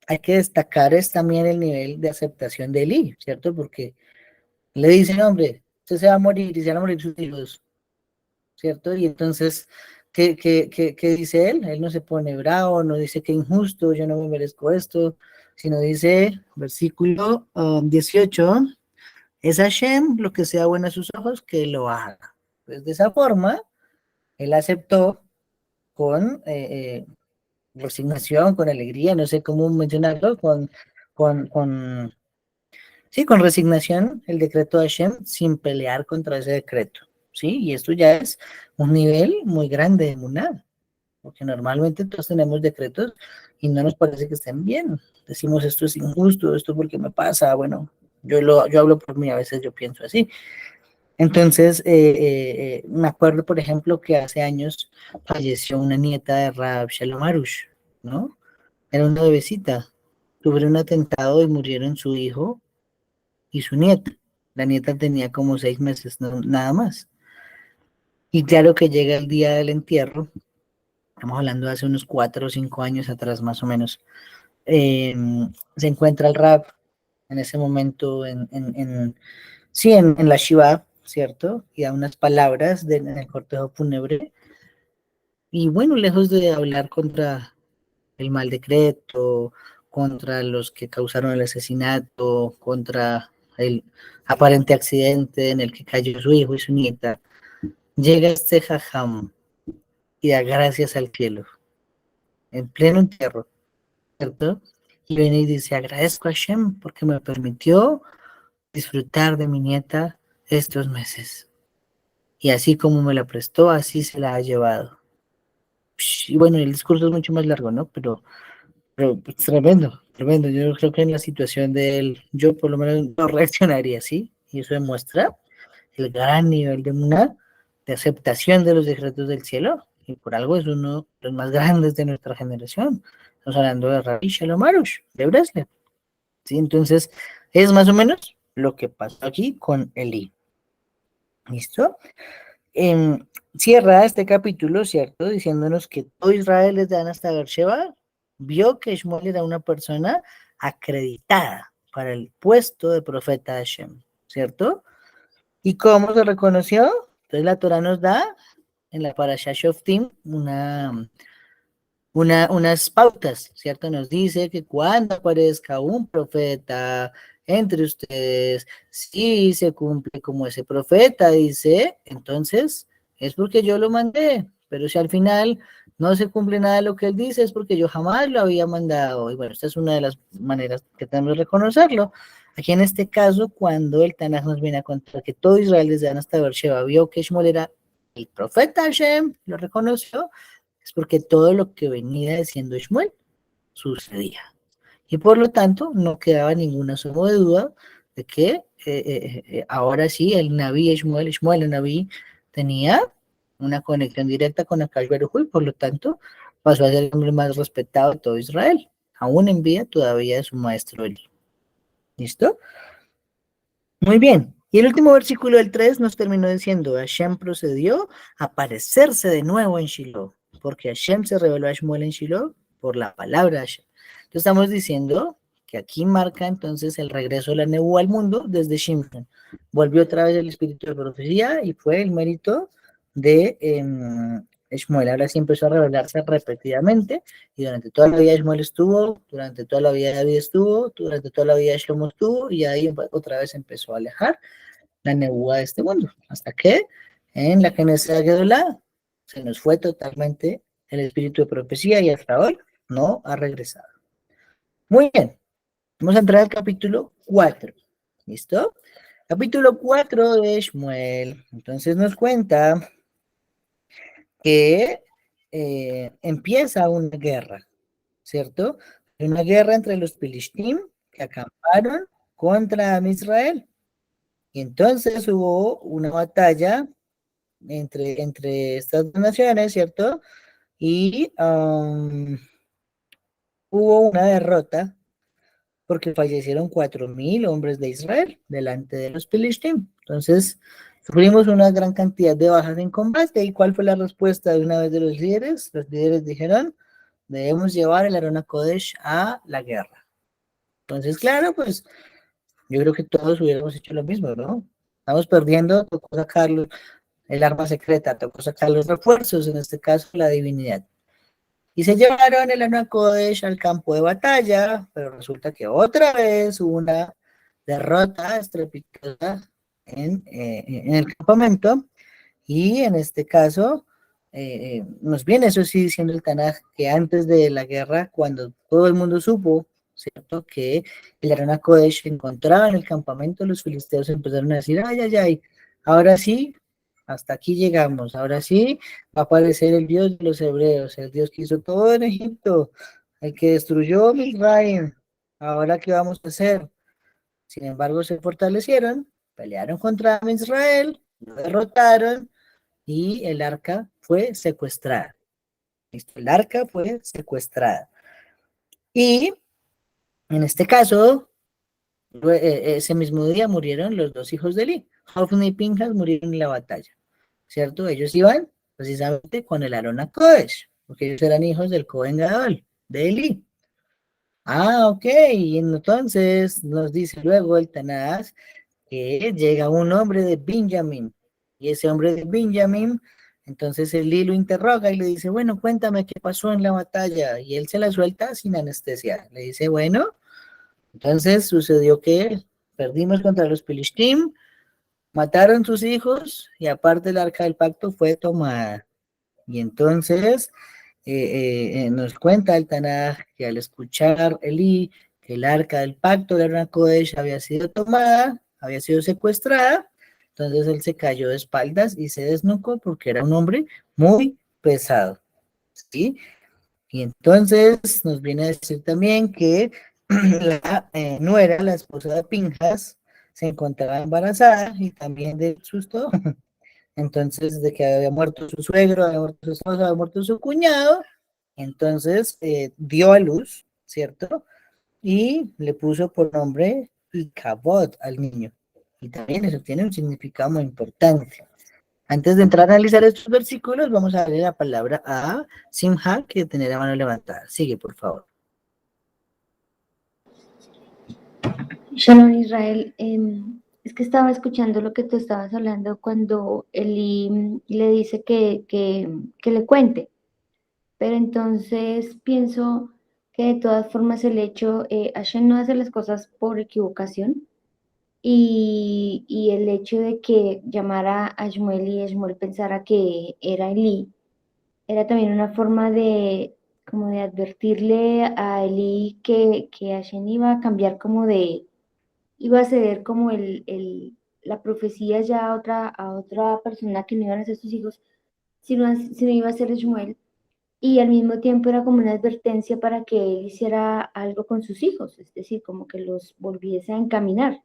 hay que destacar es también el nivel de aceptación de Eli, ¿cierto? Porque le dicen, hombre, usted se va a morir y se van a morir sus hijos, ¿cierto? Y entonces, ¿qué dice él? Él no se pone bravo, no dice que injusto, yo no me merezco esto, sino dice, versículo 18, es Hashem lo que sea bueno a sus ojos, que lo haga. Pues de esa forma, él aceptó con resignación, con alegría, no sé cómo mencionarlo, con, sí, con resignación el decreto de Hashem sin pelear contra ese decreto, ¿sí? Y esto ya es un nivel muy grande de Muná, porque normalmente todos tenemos decretos y no nos parece que estén bien. Decimos esto es injusto, esto porque me pasa, bueno, yo hablo por mí, a veces yo pienso así. Entonces, me acuerdo, por ejemplo, que hace años falleció una nieta de Rab Shalom Arush, ¿no? Era una bebecita. Sufrió un atentado y murieron su hijo y su nieta, La nieta tenía como 6 meses, nada más. Y claro que llega el día del entierro, estamos hablando de hace unos 4 o 5 años atrás más o menos. eh, Se encuentra el Rab en ese momento sí, en la Shiva, ¿cierto? Y da unas palabras en el cortejo fúnebre. Y bueno, lejos de hablar contra el mal decreto, contra los que causaron el asesinato, contra el aparente accidente en el que cayó su hijo y su nieta, llega este jajam y da gracias al cielo, en pleno entierro, ¿cierto? Y viene y dice, agradezco a Hashem porque me permitió disfrutar de mi nieta estos meses. Y así como me la prestó, así se la ha llevado. Y bueno, el discurso es mucho más largo, ¿no? Pero pues, tremendo, tremendo. Yo creo que en la situación de él, yo por lo menos no reaccionaría así. Y eso demuestra el gran nivel de aceptación de los decretos del cielo. Y por algo es uno de los más grandes de nuestra generación. Estamos hablando de Rabbi Shalom Arush, de Breslev. ¿Sí? Entonces, es más o menos lo que pasó aquí con Eli. ¿Listo? Em, Cierra este capítulo, ¿cierto? Diciéndonos que todo Israel desde Dan hasta Beersheba vio que Shmuel era una persona acreditada para el puesto de profeta de Hashem, ¿cierto? ¿Y cómo se reconoció? Entonces la Torah nos da en la Parashat Shoftim unas pautas, ¿cierto? Nos dice que cuando aparezca un profeta entre ustedes, si se cumple como ese profeta dice, entonces es porque yo lo mandé, pero si al final no se cumple nada de lo que él dice, es porque yo jamás lo había mandado. Y bueno, esta es una de las maneras que tenemos de reconocerlo. Aquí en este caso, cuando el Tanaj nos viene a contar que todo Israel desde Dan hasta Beersheba vio que Shmuel era el profeta Hashem, lo reconoció, es porque todo lo que venía diciendo Shmuel sucedía. Y por lo tanto, no quedaba ninguna sombra de duda de que ahora sí el Naví Shmuel el Naví, tenía una conexión directa con Akash Baruj Hu, y por lo tanto pasó a ser el hombre más respetado de todo Israel, aún en vida todavía de su maestro Eli. ¿Listo? Muy bien. Y el último versículo del 3 nos terminó diciendo, Hashem procedió a aparecerse de nuevo en Shiloh, porque Hashem se reveló a Shmuel en Shiloh por la palabra de Hashem. Entonces estamos diciendo que aquí marca entonces el regreso de la Nebu al mundo desde Shimshon. Volvió otra vez el espíritu de profecía y fue el mérito de Shmuel. Ahora sí empezó a revelarse repetidamente y durante toda la vida Shmuel estuvo, durante toda la vida David estuvo, durante toda la vida Shlomo estuvo, y ahí otra vez empezó a alejar la nebúa de este mundo, hasta que en la Génesis de Gedolá se nos fue totalmente el espíritu de profecía y hasta hoy no ha regresado. Muy bien, vamos a entrar al capítulo 4, ¿listo? Capítulo 4 de Shmuel, entonces nos cuenta que empieza una guerra, ¿cierto? Una guerra entre los Filistим que acamparon contra Israel. Y entonces hubo una batalla entre estas dos naciones, ¿cierto? Y hubo una derrota porque fallecieron 4.000 hombres de Israel delante de los Filistim. Entonces, sufrimos una gran cantidad de bajas en combate. ¿Y cuál fue la respuesta de una vez de los líderes? Los líderes dijeron, debemos llevar el Arona Kodesh a la guerra. Entonces, claro, pues yo creo que todos hubiéramos hecho lo mismo, ¿no? Estamos perdiendo, tocó sacar el arma secreta, tocó sacar los refuerzos, en este caso la divinidad. Y se llevaron el Arona Kodesh al campo de batalla, pero resulta que otra vez hubo una derrota estrepitosa en el campamento, y en este caso nos viene eso sí diciendo el Tanaj que antes de la guerra, cuando todo el mundo supo, ¿cierto?, que el Arona Kodesh se encontraba en el campamento, los filisteos empezaron a decir, ay, ay, ay, ahora sí, hasta aquí llegamos, ahora sí va a aparecer el Dios de los hebreos, el Dios que hizo todo en Egipto, el que destruyó a Israel, ahora qué vamos a hacer. Sin embargo, se fortalecieron, pelearon contra Israel, lo derrotaron, y el arca fue secuestrada. ¿Listo? El arca fue secuestrada. Y en este caso, Ese mismo día murieron los dos hijos de Eli. Hofni y Pinhas murieron en la batalla, ¿cierto? Ellos iban precisamente con el Aarón a Kodesh, porque ellos eran hijos del Cohen Gadol, de Eli. Ah, ok, y entonces nos dice luego el Tanás que llega un hombre de Benjamín, y ese hombre de Benjamín, entonces Eli lo interroga y le dice, bueno, cuéntame qué pasó en la batalla, y él se la suelta sin anestesia, le dice, bueno, entonces sucedió que perdimos contra los Pilishtim, mataron sus hijos, y aparte el arca del pacto fue tomada, y entonces nos cuenta el Tanaj que al escuchar Elí que el arca del pacto de Arna Kodesh había sido tomada, había sido secuestrada, entonces él se cayó de espaldas y se desnucó porque era un hombre muy pesado, ¿sí? Y entonces nos viene a decir también que la nuera, la esposa de Pinjas, se encontraba embarazada y también de susto, entonces de que había muerto su suegro, había muerto su esposo, había muerto su cuñado, entonces dio a luz, ¿cierto? Y le puso por nombre Icabod al niño. Y también eso tiene un significado muy importante. Antes de entrar a analizar estos versículos, vamos a darle la palabra a Simha, que tiene la mano levantada. Sigue, por favor. Shalom Israel, es que estaba escuchando lo que tú estabas hablando cuando Eli le dice que le cuente, pero entonces pienso que de todas formas el hecho, Hashem no hace las cosas por equivocación y el hecho de que llamara a Shmuel y Shmuel pensara que era Eli, era también una forma de como de advertirle a Eli que Hashem iba a cambiar como de iba a ceder como la profecía ya a otra persona que no iban a ser sus hijos, sino iba a ser Shmuel. Y al mismo tiempo era como una advertencia para que él hiciera algo con sus hijos, es decir, como que los volviese a encaminar.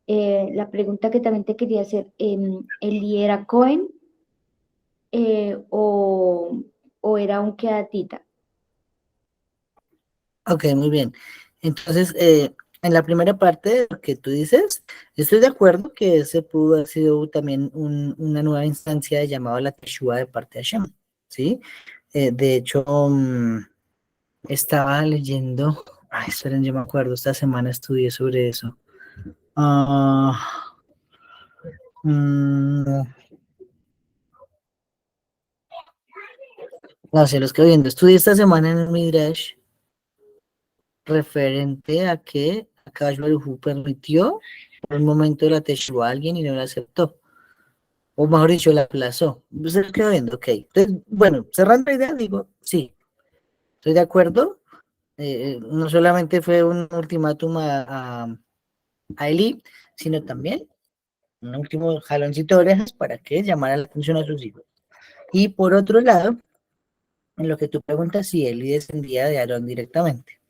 La pregunta que también te quería hacer, ¿Eli era Cohen o era un Kehatita? Ok, muy bien. Entonces, en la primera parte de lo que tú dices, estoy de acuerdo que ese pudo haber sido también una nueva instancia de llamado a la Teshuvah de parte de Hashem, ¿sí? De hecho, estaba leyendo, ay, esperen, yo me acuerdo, esta semana estudié sobre eso. No sé, los que viendo, estudié esta semana en el Midrash referente a que Akash Baruj permitió por un momento la Teshuvah a alguien y no la aceptó, o mejor dicho, la aplazó. Ustedes quedó viendo, ok. Entonces, bueno, cerrando la idea, digo, sí, estoy de acuerdo. No solamente fue un ultimátum a Eli, sino también un último jaloncito de orejas para que llamara la atención a sus hijos. Y por otro lado, en lo que tú preguntas, si Eli descendía de Aarón directamente.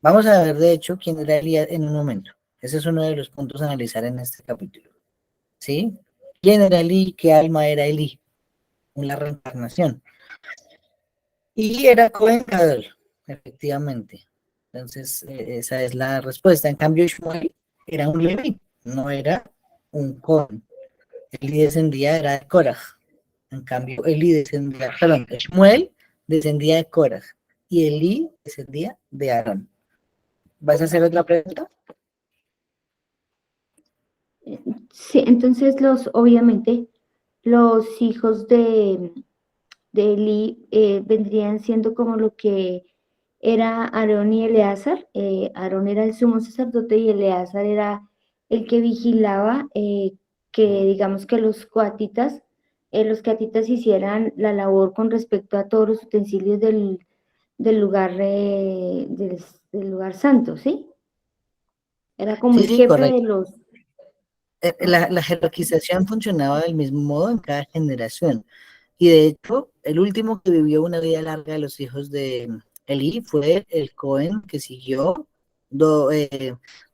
Vamos a ver, de hecho, quién era Eli en un momento. Ese es uno de los puntos a analizar en este capítulo. ¿Sí? ¿Quién era Eli? ¿Qué alma era Eli? Una reencarnación. Y era Cohen Gadol, efectivamente. Entonces, esa es la respuesta. En cambio, Shmuel era un Leví, no era un Cohen. Eli descendía era de Korah. En cambio, Eli descendía, perdón, Shmuel descendía de Korah y Eli descendía de Aarón. ¿Vas a hacer otra pregunta? Sí, entonces obviamente, los hijos de Eli vendrían siendo como lo que era Aarón y Eleazar. Aarón era el sumo sacerdote y Eleazar era el que vigilaba que digamos que los coatitas hicieran la labor con respecto a todos los utensilios del lugar, del lugar santo, ¿sí? Era como Sí, el sí, jefe de correcto. los... La jerarquización funcionaba del mismo modo en cada generación. Y de hecho, el último que vivió una vida larga de los hijos de Eli fue el Cohen que siguió,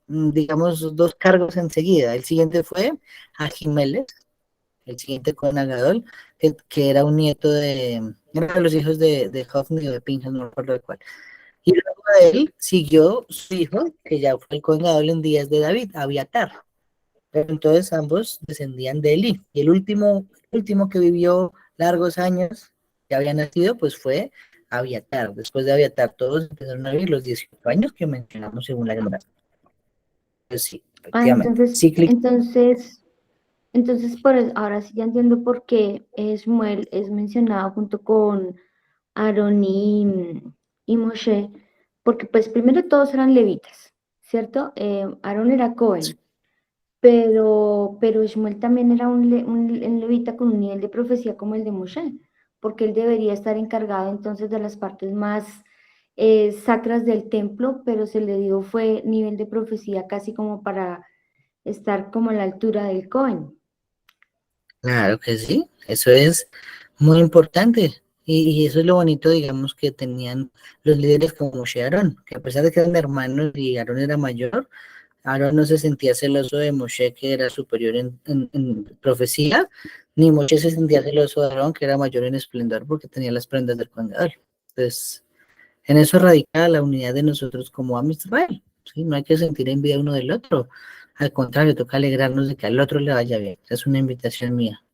digamos, dos cargos enseguida. El siguiente fue Ahimelech, el siguiente Cohen Agadol, que era un nieto de, era de los hijos de Hofni o de Pinchas, no recuerdo de cuál. Y luego de él siguió su hijo, que ya fue el Cohen Gadol en días de David, Abiatar. Pero entonces ambos descendían de Eli. Y el último que vivió largos años, que había nacido, pues fue Abiatar. Después de Abiatar, todos empezaron a vivir los 18 años que mencionamos según la Gemara. Pues sí, Ah, efectivamente. Cíclico. entonces ahora sí ya entiendo por qué Shmuel es mencionado junto con Aarón y Moshe, porque pues primero todos eran levitas, ¿cierto? Aarón era Cohen, pero Shmuel también era un levita con un nivel de profecía como el de Moshe, porque él debería estar encargado entonces de las partes más sacras del templo, pero se le dio fue nivel de profecía casi como para estar como a la altura del Cohen. Claro que sí, eso es muy importante. Y eso es lo bonito, digamos, que tenían los líderes como Moshe y Aarón, que a pesar de que eran hermanos y Aarón era mayor, Aarón no se sentía celoso de Moshe, que era superior en profecía, ni Moshe se sentía celoso de Aarón, que era mayor en esplendor, porque tenía las prendas del Cohen. Entonces, en eso radica la unidad de nosotros como Am Israel, ¿sí? No hay que sentir envidia uno del otro. Al contrario, toca alegrarnos de que al otro le vaya bien. Esa es una invitación mía.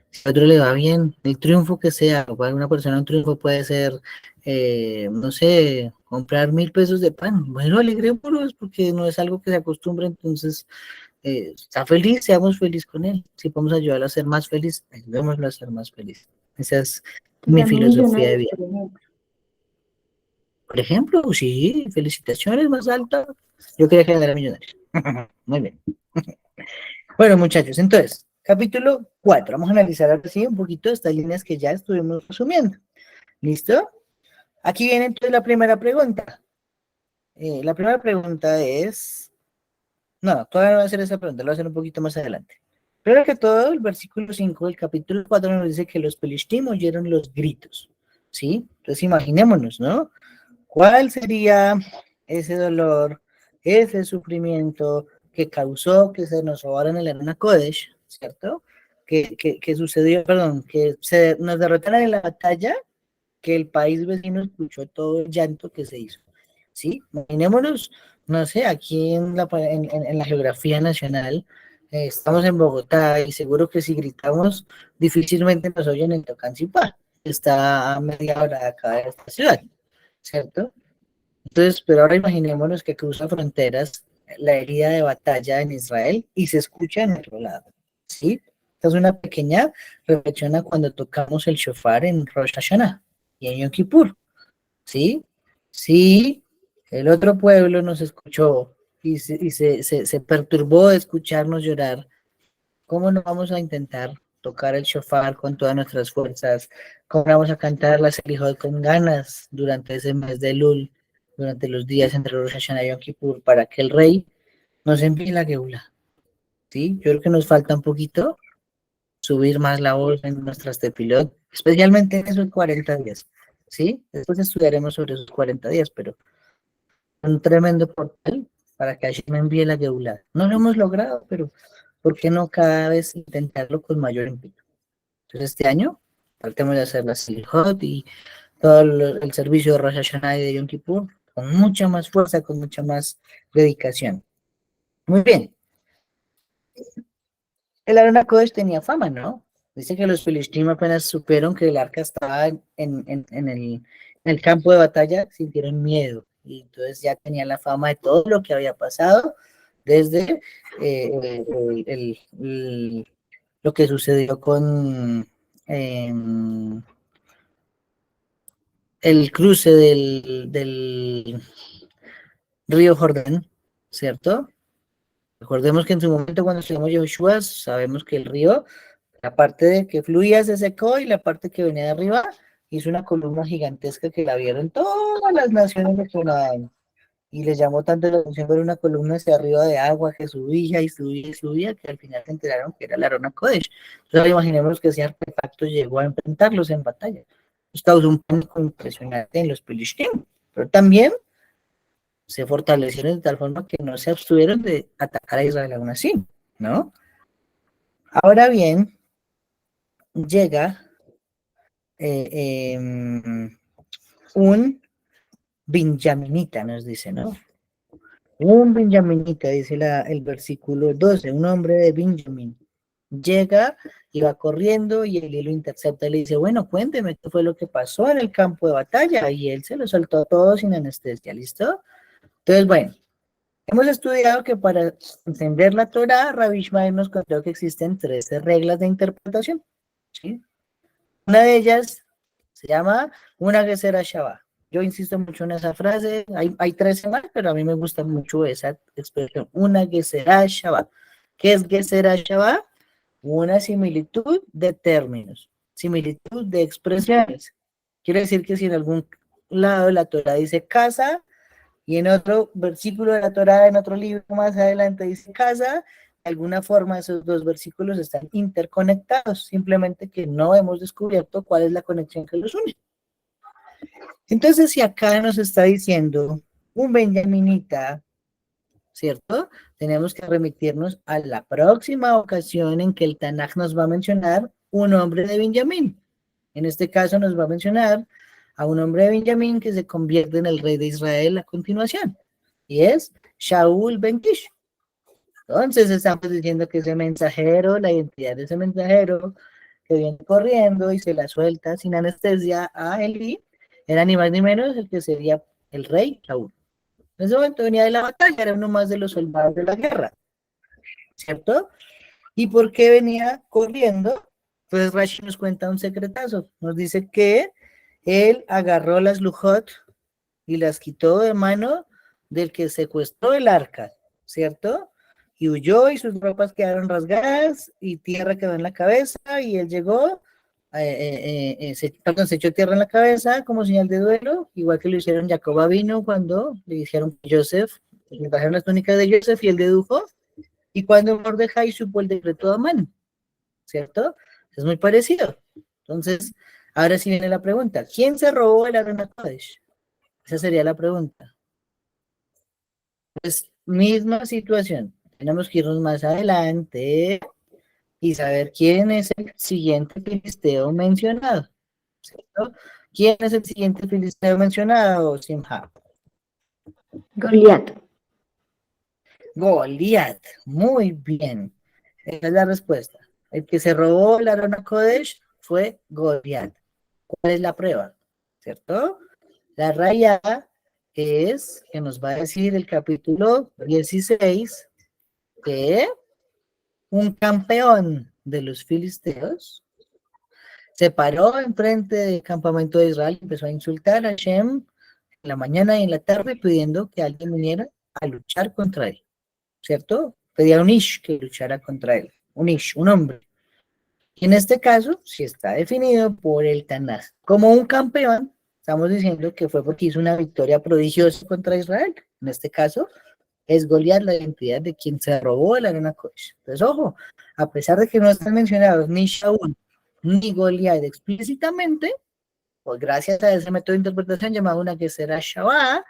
Si al otro le va bien, el triunfo que sea, para una persona un triunfo puede ser, no sé, comprar 1.000 pesos de pan. Bueno, alegrémonos porque no es algo que se acostumbre, entonces está feliz, seamos felices con él. Si podemos ayudarlo a ser más feliz, ayudémoslo a ser más feliz. Esa es Que mi seamos filosofía de millonarios, vida. por ejemplo. Por ejemplo, sí, felicitaciones más alta. Yo quería que era millonario. Muy bien. Bueno, muchachos, entonces, capítulo 4. Vamos a analizar ahora sí un poquito estas líneas que ya estuvimos resumiendo. ¿Listo? Aquí viene entonces la primera pregunta. La primera pregunta es... No, todavía no voy a hacer esa pregunta, lo voy a hacer un poquito más adelante. Primero que todo, el versículo 5 del capítulo 4 nos dice que los Pelishtim oyeron los gritos. ¿Sí? Entonces imaginémonos, ¿no? ¿Cuál sería ese dolor, ese sufrimiento que causó que se nos robaran el Arona Kodesh, ¿cierto? Que sucedió, perdón, que nos derrotaran en la batalla, que el país vecino escuchó todo el llanto que se hizo, ¿sí? Imaginémonos, no sé, aquí en la geografía nacional, estamos en Bogotá y seguro que si gritamos, difícilmente nos oyen en Tocancipá, que está a media hora de acá de esta ciudad, ¿cierto? Entonces, pero ahora imaginémonos que cruza fronteras la herida de batalla en Israel y se escucha en otro lado, ¿sí? Esta es una pequeña reflexión a cuando tocamos el shofar en Rosh Hashanah y en Yom Kippur, ¿sí? Sí, el otro pueblo nos escuchó y se perturbó de escucharnos llorar. ¿Cómo no vamos a intentar tocar el shofar con todas nuestras fuerzas? ¿Cómo no vamos a cantar la Selihot con ganas durante ese mes de Lul, durante los días entre Rosh Hashanah y Yom Kippur, para que el rey nos envíe la geula? ¿Sí? Yo creo que nos falta un poquito subir más la voz en nuestras tefilot, especialmente en esos 40 días. ¿Sí? Después estudiaremos sobre esos 40 días, pero un tremendo portal para que Hashem me envíe la geula. No lo hemos logrado, pero ¿por qué no cada vez intentarlo con mayor empeño? Entonces este año tratemos de hacer la Silhot y todo el servicio de Rosh Hashanah y de Yom Kippur con mucha más fuerza, con mucha más dedicación. Muy bien. El Arona Kodesh tenía fama, ¿no? Dice que los Filistín apenas supieron que el arca estaba en el campo de batalla, sintieron miedo. Y entonces ya tenían la fama de todo lo que había pasado desde lo que sucedió con el cruce del río Jordán, ¿cierto? Recordemos que en su momento cuando estudiamos Yoshua, sabemos que el río, la parte de que fluía se secó y la parte que venía de arriba hizo una columna gigantesca que la vieron todas las naciones que nadan. Y les llamó tanto la atención ver una columna hacia arriba de agua que subía y subía y subía, que al final se enteraron que era la Arona Kodesh. Entonces imaginemos que ese artefacto llegó a enfrentarlos en batalla. Esto causó un pánico impresionante en los Pelishtim, pero también se fortalecieron de tal forma que no se abstuvieron de atacar a Israel aún así, ¿no? Ahora bien, llega un benjaminita, nos dice, ¿no? Un benjaminita, dice el versículo 12, un hombre de Benjamín. Llega y va corriendo y Elí lo intercepta y le dice, bueno, cuénteme qué fue lo que pasó en el campo de batalla. Y él se lo soltó todo sin anestesia, ¿listo? Entonces, bueno, hemos estudiado que para entender la Torá, Rabbi Ishmael nos contó que existen 13 reglas de interpretación, ¿sí? Una de ellas se llama una Gesera Shabbat. Yo insisto mucho en esa frase, hay 13 más, pero a mí me gusta mucho esa expresión, una Gesera Shabbat. ¿Qué es Gesera Shabbat? Una similitud de términos, similitud de expresiones. Quiere decir que si en algún lado de la Torah dice casa, y en otro versículo de la Torah, en otro libro más adelante dice casa, de alguna forma esos dos versículos están interconectados, simplemente que no hemos descubierto cuál es la conexión que los une. Entonces, si acá nos está diciendo un benjaminita, ¿cierto? Tenemos que remitirnos a la próxima ocasión en que el Tanaj nos va a mencionar un hombre de Benjamín. En este caso nos va a mencionar a un hombre de Benjamín que se convierte en el rey de Israel a continuación, y es Shaul ben Kish. Entonces estamos diciendo que ese mensajero, la identidad de ese mensajero que viene corriendo y se la suelta sin anestesia a Elí, era ni más ni menos el que sería el rey Shaul. En ese momento venía de la batalla, era uno más de los soldados de la guerra, ¿cierto? ¿Y por qué venía corriendo? Pues Rashi nos cuenta un secretazo, nos dice que él agarró las lujot y las quitó de mano del que secuestró el arca, ¿cierto? Y huyó y sus ropas quedaron rasgadas y tierra quedó en la cabeza y él llegó, se echó tierra en la cabeza como señal de duelo, igual que lo hicieron Jacob vino cuando le dijeron que Joseph, le trajeron las túnicas de Joseph y él dedujo, y cuando Mordejai supo el decreto a mano, ¿cierto? Es muy parecido. Entonces, ahora sí viene la pregunta, ¿quién se robó el Arona Kodesh? Esa sería la pregunta. Pues, misma situación. Tenemos que irnos más adelante y saber quién es el siguiente filisteo mencionado, ¿cierto? ¿Quién es el siguiente filisteo mencionado, Simha? Goliat. Goliat. Muy bien. Esa es la respuesta. El que se robó el Arona Kodesh fue Goliat. ¿Cuál es la prueba? ¿Cierto? La raya es que nos va a decir el capítulo 16 que un campeón de los filisteos se paró enfrente del campamento de Israel y empezó a insultar a Hashem en la mañana y en la tarde pidiendo que alguien viniera a luchar contra él, ¿cierto? Pedía a un Ish que luchara contra él, un Ish, un hombre. Y en este caso, si está definido por el Tanaj como un campeón, estamos diciendo que fue porque hizo una victoria prodigiosa contra Israel. En este caso, es Goliat la identidad de quien se robó el Arona Kodesh. Entonces, ojo, a pesar de que no están mencionados ni Shaul ni Goliat explícitamente, pues gracias a ese método de interpretación llamado una que será Shabbat,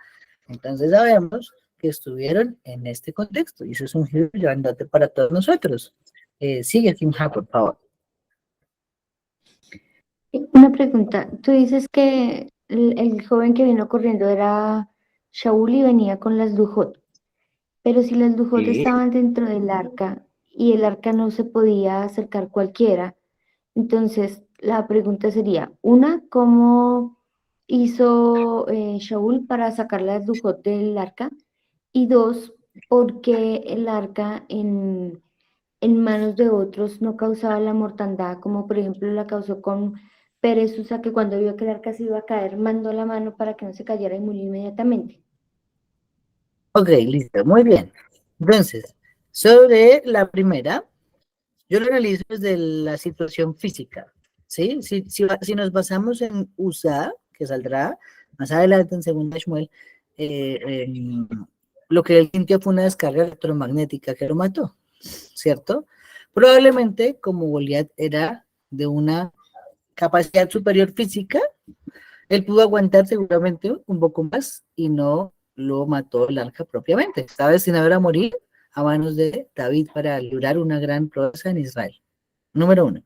entonces sabemos que estuvieron en este contexto. Y eso es un giro llevándote para todos nosotros. Sigue, Simha, por favor. Una pregunta, tú dices que el joven que vino corriendo era Shaul y venía con las Lujot, pero si las Lujot Sí. estaban dentro del arca y el arca no se podía acercar cualquiera, entonces la pregunta sería, una, ¿cómo hizo Shaul para sacar las Lujot del arca? Y dos, ¿por qué el arca en manos de otros no causaba la mortandad, como por ejemplo la causó con Pérez Usa, que cuando vio que el arca se iba a caer, mandó la mano para que no se cayera y murió inmediatamente? Ok, listo, muy bien. Entonces, sobre la primera, yo lo analizo desde la situación física, ¿sí? Si nos basamos en USA, que saldrá más adelante en segunda Shmuel, lo que él sintió fue una descarga electromagnética que lo mató, ¿cierto? Probablemente, como Goliat era de una capacidad superior física, él pudo aguantar seguramente un poco más y no lo mató el arca propiamente. Estaba destinado a morir a manos de David para lograr una gran proeza en Israel. Número uno.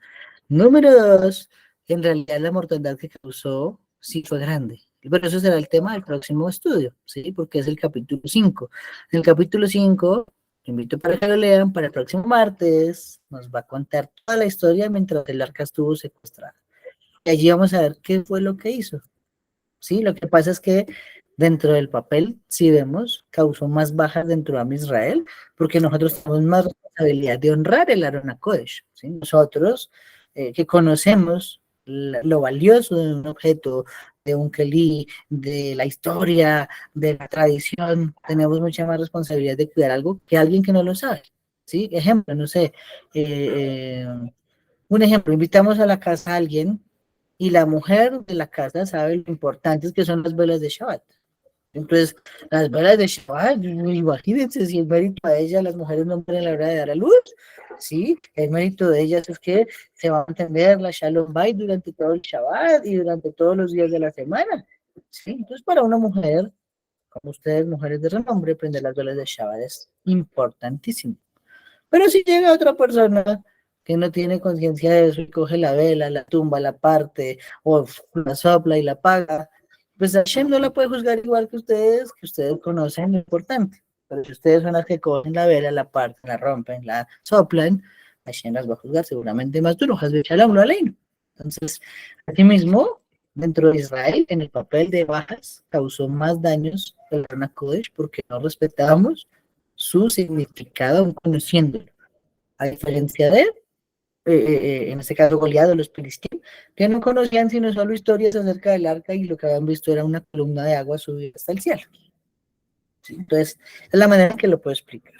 Número dos, en realidad la mortandad que causó sí fue grande. Pero eso será el tema del próximo estudio, ¿sí? Porque es el capítulo 5. En el capítulo 5, invito para que lo lean, para el próximo martes, nos va a contar toda la historia mientras el arca estuvo secuestrada. Y allí vamos a ver qué fue lo que hizo, ¿sí? Lo que pasa es que dentro del papel, si vemos, causó más bajas dentro de Israel, porque nosotros tenemos más responsabilidad de honrar el Aron HaKodesh, ¿sí? Nosotros, que conocemos lo valioso de un objeto, de un kelí, de la historia, de la tradición, tenemos mucha más responsabilidad de cuidar algo que alguien que no lo sabe, ¿sí? Ejemplo, no sé, un ejemplo, invitamos a la casa a alguien y la mujer de la casa sabe lo importantes que son las velas de Shabbat. Entonces, las velas de Shabbat, imagínense si el mérito de ellas, las mujeres no mueren a la hora de dar a luz, ¿sí? El mérito de ellas es que se va a mantener la Shalom Bayit durante todo el Shabbat y durante todos los días de la semana, ¿sí? Entonces, para una mujer, como ustedes, mujeres de renombre, prender las velas de Shabbat es importantísimo. Pero si llega otra persona que no tiene conciencia de eso y coge la vela, la tumba, la parte, o la sopla y la apaga, pues Hashem no la puede juzgar igual que ustedes conocen lo importante. Pero si ustedes son las que cogen la vela, la parten, la rompen, la soplan, Hashem las va a juzgar seguramente más duro. Entonces, asimismo, dentro de Israel, en el papel de bajas, causó más daños el Aron HaKodesh porque no respetábamos su significado aún conociéndolo. A diferencia de, en este caso, Goliat o los filisteos, que no conocían sino solo historias acerca del arca y lo que habían visto era una columna de agua subir hasta el cielo. ¿Sí? Entonces, es la manera en que lo puedo explicar.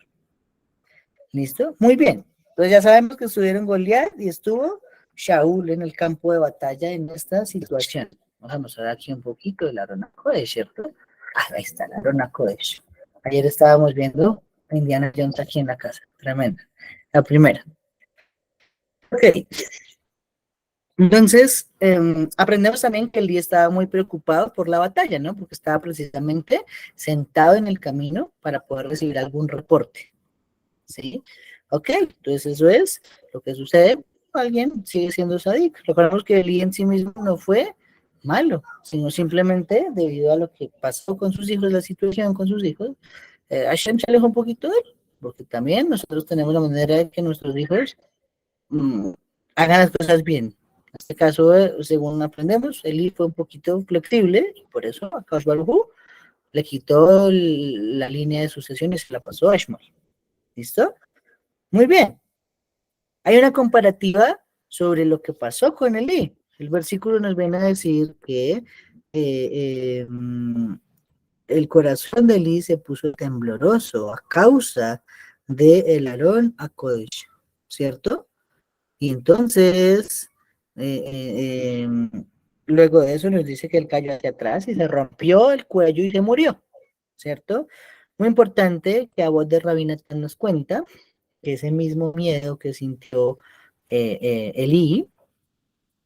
¿Listo? Muy bien. Entonces ya sabemos que estuvieron Goliat y estuvo Shaul en el campo de batalla en esta situación. Vamos a mostrar aquí un poquito del Aron HaKodesh, ¿cierto? Ahí está el Aron HaKodesh. Ayer estábamos viendo a Indiana Jones aquí en la casa. Tremenda. La primera. Ok. Entonces, aprendemos también que Elí estaba muy preocupado por la batalla, ¿no? Porque estaba precisamente sentado en el camino para poder recibir algún reporte. ¿Sí? Ok, entonces eso es lo que sucede. Alguien sigue siendo sadik. Recordemos que Elí en sí mismo no fue malo, sino simplemente debido a lo que pasó con sus hijos, la situación con sus hijos, Hashem se alejó un poquito de él, porque también nosotros tenemos la manera de que nuestros hijos hagan las cosas bien. En este caso, según aprendemos, Eli fue un poquito flexible y por eso a Akash Baruj Hu le quitó la línea de sucesión y se la pasó a Shmuel. ¿Listo? Muy bien. Hay una comparativa sobre lo que pasó con Eli. El versículo nos viene a decir que el corazón de Eli se puso tembloroso a causa del Aron HaKodesh, ¿cierto? Y entonces, luego de eso nos dice que él cayó hacia atrás y se rompió el cuello y se murió, ¿cierto? Muy importante que a voz de Rabinatán nos cuenta que ese mismo miedo que sintió Elí,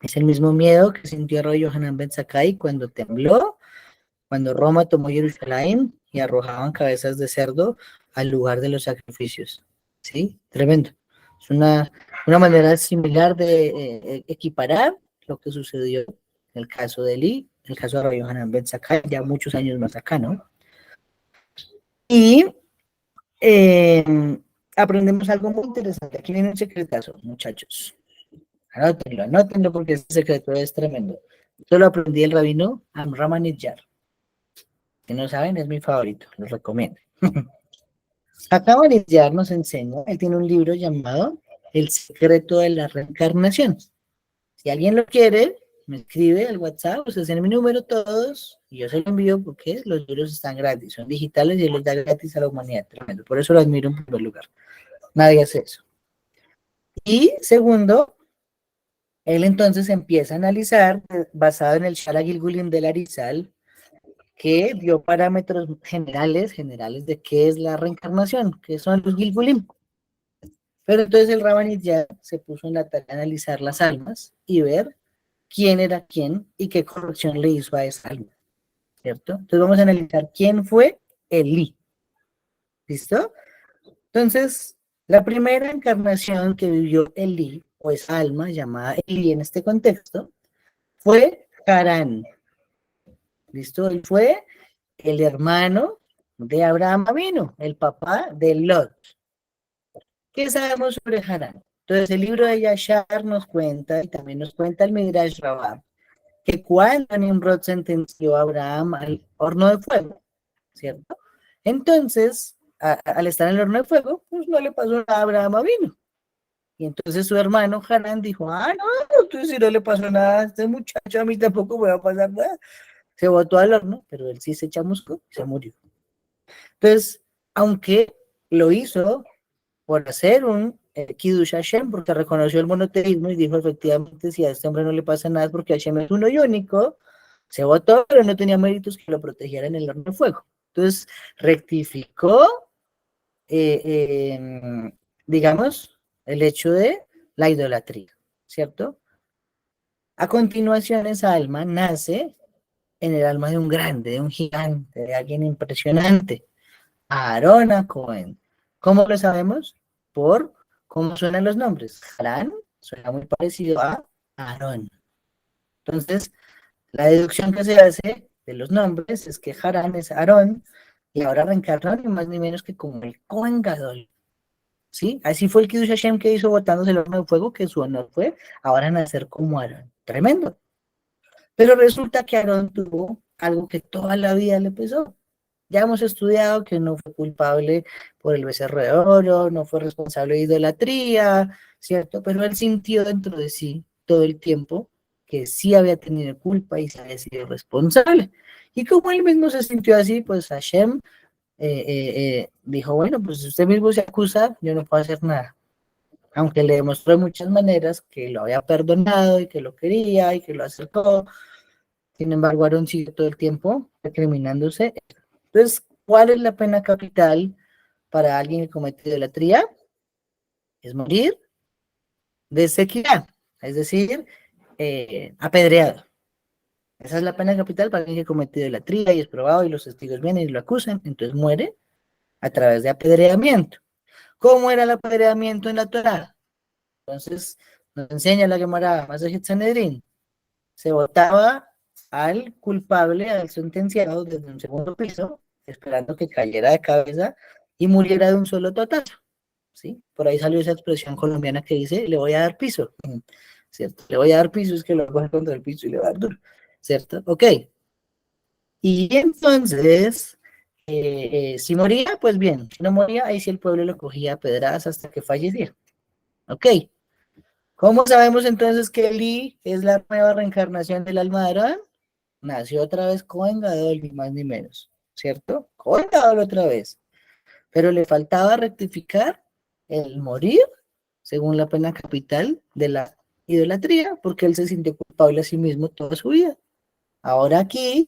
es el mismo miedo que sintió Rabbi Yohanan ben Zakkai cuando tembló, cuando Roma tomó Jerusalén y arrojaban cabezas de cerdo al lugar de los sacrificios. ¿Sí? Tremendo. Es una manera similar de equiparar lo que sucedió en el caso de Eli, en el caso de Rabbi Yohanan ben Zakkai, ya muchos años más acá, ¿no? Y aprendemos algo muy interesante. Aquí viene un secretazo, muchachos. Anótenlo porque este secreto es tremendo. Yo lo aprendí el rabino Amram Anidjar. Si no saben, es mi favorito, lo recomiendo. Acá Anidjar nos enseña, él tiene un libro llamado El secreto de la reencarnación. Si alguien lo quiere, me escribe al WhatsApp, ustedes tienen mi número todos, y yo se lo envío porque los libros están gratis, son digitales y él los da gratis a la humanidad, tremendo. Por eso lo admiro en primer lugar. Nadie hace eso. Y segundo, él entonces empieza a analizar, basado en el Shara Gilgulim del Arizal, que dio parámetros generales de qué es la reencarnación, qué son los Gilgulim. Pero entonces el Rabbanit ya se puso en la tarea de analizar las almas y ver quién era quién y qué corrección le hizo a esa alma, ¿cierto? Entonces vamos a analizar quién fue Elí, ¿listo? Entonces, la primera encarnación que vivió Elí, o esa alma llamada Elí en este contexto, fue Harán. ¿Listo? Él fue el hermano de Abraham Avinu, el papá de Lot. ¿Qué sabemos sobre Harán? Entonces, el libro de Yashar nos cuenta, y también nos cuenta el Midrash Rabbah, que cuando Nimrod sentenció a Abraham al horno de fuego, ¿cierto? Entonces, al estar en el horno de fuego, pues no le pasó nada a Abraham Avinu. Y entonces su hermano Harán dijo, no, entonces si no le pasó nada a este muchacho, a mí tampoco me va a pasar nada. Se botó al horno, pero él sí se chamuscó y se murió. Entonces, aunque lo hizo por hacer un Kiddush Hashem, porque reconoció el monoteísmo y dijo efectivamente, si a este hombre no le pasa nada porque Hashem es uno y único, se votó, pero no tenía méritos que lo protegieran en el horno de fuego. Entonces, rectificó, digamos, el hecho de la idolatría, ¿cierto? A continuación, esa alma nace en el alma de un grande, de un gigante, de alguien impresionante, Aarón a Cohen. ¿Cómo lo sabemos? Por cómo suenan los nombres. Harán suena muy parecido a Aarón. Entonces, la deducción que se hace de los nombres es que Harán es Aarón y ahora reencarnó ni más ni menos que como el Cohen Gadol. ¿Sí? Así fue el Kiddush Hashem que hizo botándose el horno de fuego, que su honor fue ahora nacer como Aarón. Tremendo. Pero resulta que Aarón tuvo algo que toda la vida le pesó. Ya hemos estudiado que no fue culpable por el becerro de oro, no fue responsable de idolatría, ¿cierto? Pero él sintió dentro de sí todo el tiempo que sí había tenido culpa y se había sido responsable. Y como él mismo se sintió así, pues Hashem dijo, bueno, pues si usted mismo se acusa, yo no puedo hacer nada. Aunque le demostró de muchas maneras que lo había perdonado y que lo quería y que lo aceptó, sin embargo, Aarón siguió todo el tiempo recriminándose. Entonces, ¿cuál es la pena capital para alguien que comete idolatría? Es morir de sequía, es decir, apedreado. Esa es la pena capital para alguien que comete idolatría y es probado y los testigos vienen y lo acusan, entonces muere a través de apedreamiento. ¿Cómo era el apedreamiento en la Torá? Entonces, nos enseña la Gemara Masechet Sanedrín. Se botaba al culpable, al sentenciado desde un segundo piso, esperando que cayera de cabeza y muriera de un solo totazo, ¿sí? Por ahí salió esa expresión colombiana que dice, le voy a dar piso, ¿cierto? Le voy a dar piso, es que lo coge contra el piso y le va a dar duro, ¿cierto? Ok. Y entonces, si moría, pues bien, si no moría, ahí sí el pueblo lo cogía a pedradas hasta que fallecía. Ok. ¿Cómo sabemos entonces que Eli es la nueva reencarnación del alma de Aarón? Nació otra vez Cohen Gadol, ni más ni menos, ¿cierto? Cohen Gadol otra vez. Pero le faltaba rectificar el morir, según la pena capital de la idolatría, porque él se sintió culpable a sí mismo toda su vida. Ahora aquí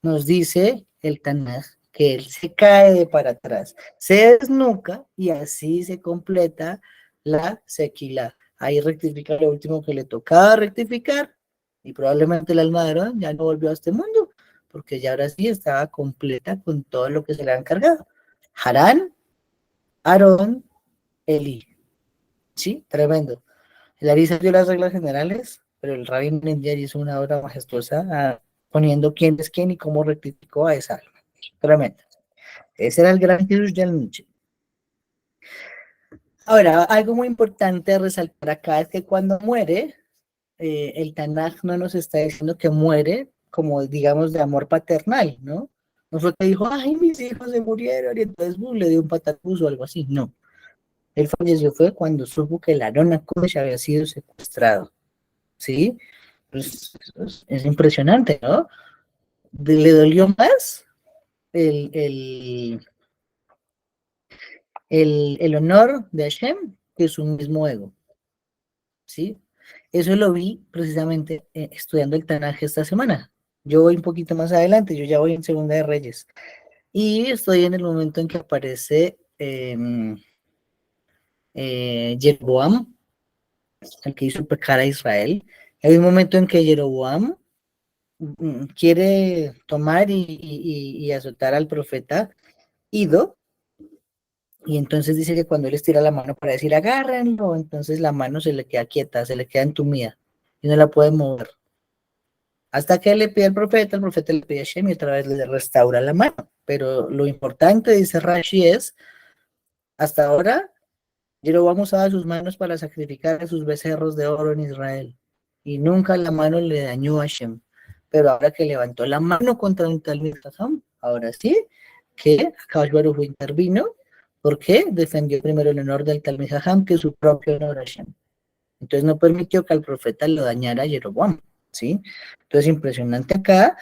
nos dice el Tanaj que él se cae de para atrás, se desnuca y así se completa la sequila. Ahí rectifica lo último que le tocaba rectificar y probablemente el alma de Aarón ya no volvió a este mundo, porque ya ahora sí estaba completa con todo lo que se le ha encargado. Harán, Aarón, Eli. Sí, tremendo. El Arisa dio las reglas generales, pero el Rabbi Mendiari hizo una obra majestuosa poniendo quién es quién y cómo rectificó a esa alma. Tremendo. Ese era el gran Kiddush de la noche. Ahora, algo muy importante a resaltar acá es que cuando muere, el Tanaj no nos está diciendo que muere como, digamos, de amor paternal, ¿no? No fue que dijo, ay, mis hijos se murieron y entonces le dio un patatús o algo así, no. Él falleció fue cuando supo que el Aarón Kodesh había sido secuestrado, ¿sí? Pues, es impresionante, ¿no? Le dolió más el, el, el honor de Hashem que su mismo ego, ¿sí? Eso lo vi precisamente estudiando el Tanaj esta semana. Yo voy un poquito más adelante, yo ya voy en Segunda de Reyes. Y estoy en el momento en que aparece Jeroboam, el que hizo pecar a Israel. Hay un momento en que Jeroboam quiere tomar y azotar al profeta Ido, y entonces dice que cuando él estira la mano para decir agárrenlo, entonces la mano se le queda quieta, se le queda entumida y no la puede mover. Hasta que le pide al profeta, el profeta le pide a Hashem y otra vez le restaura la mano. Pero lo importante, dice Rashi, es, hasta ahora, Jeroboam usaba sus manos para sacrificar a sus becerros de oro en Israel. Y nunca la mano le dañó a Hashem. Pero ahora que levantó la mano contra un tal Jajam, ahora sí, que Akadosh Baruj Hu intervino, porque defendió primero el honor del tal Jajam que su propio honor a Hashem. Entonces no permitió que al profeta lo dañara a Jeroboam, ¿sí? Entonces impresionante acá,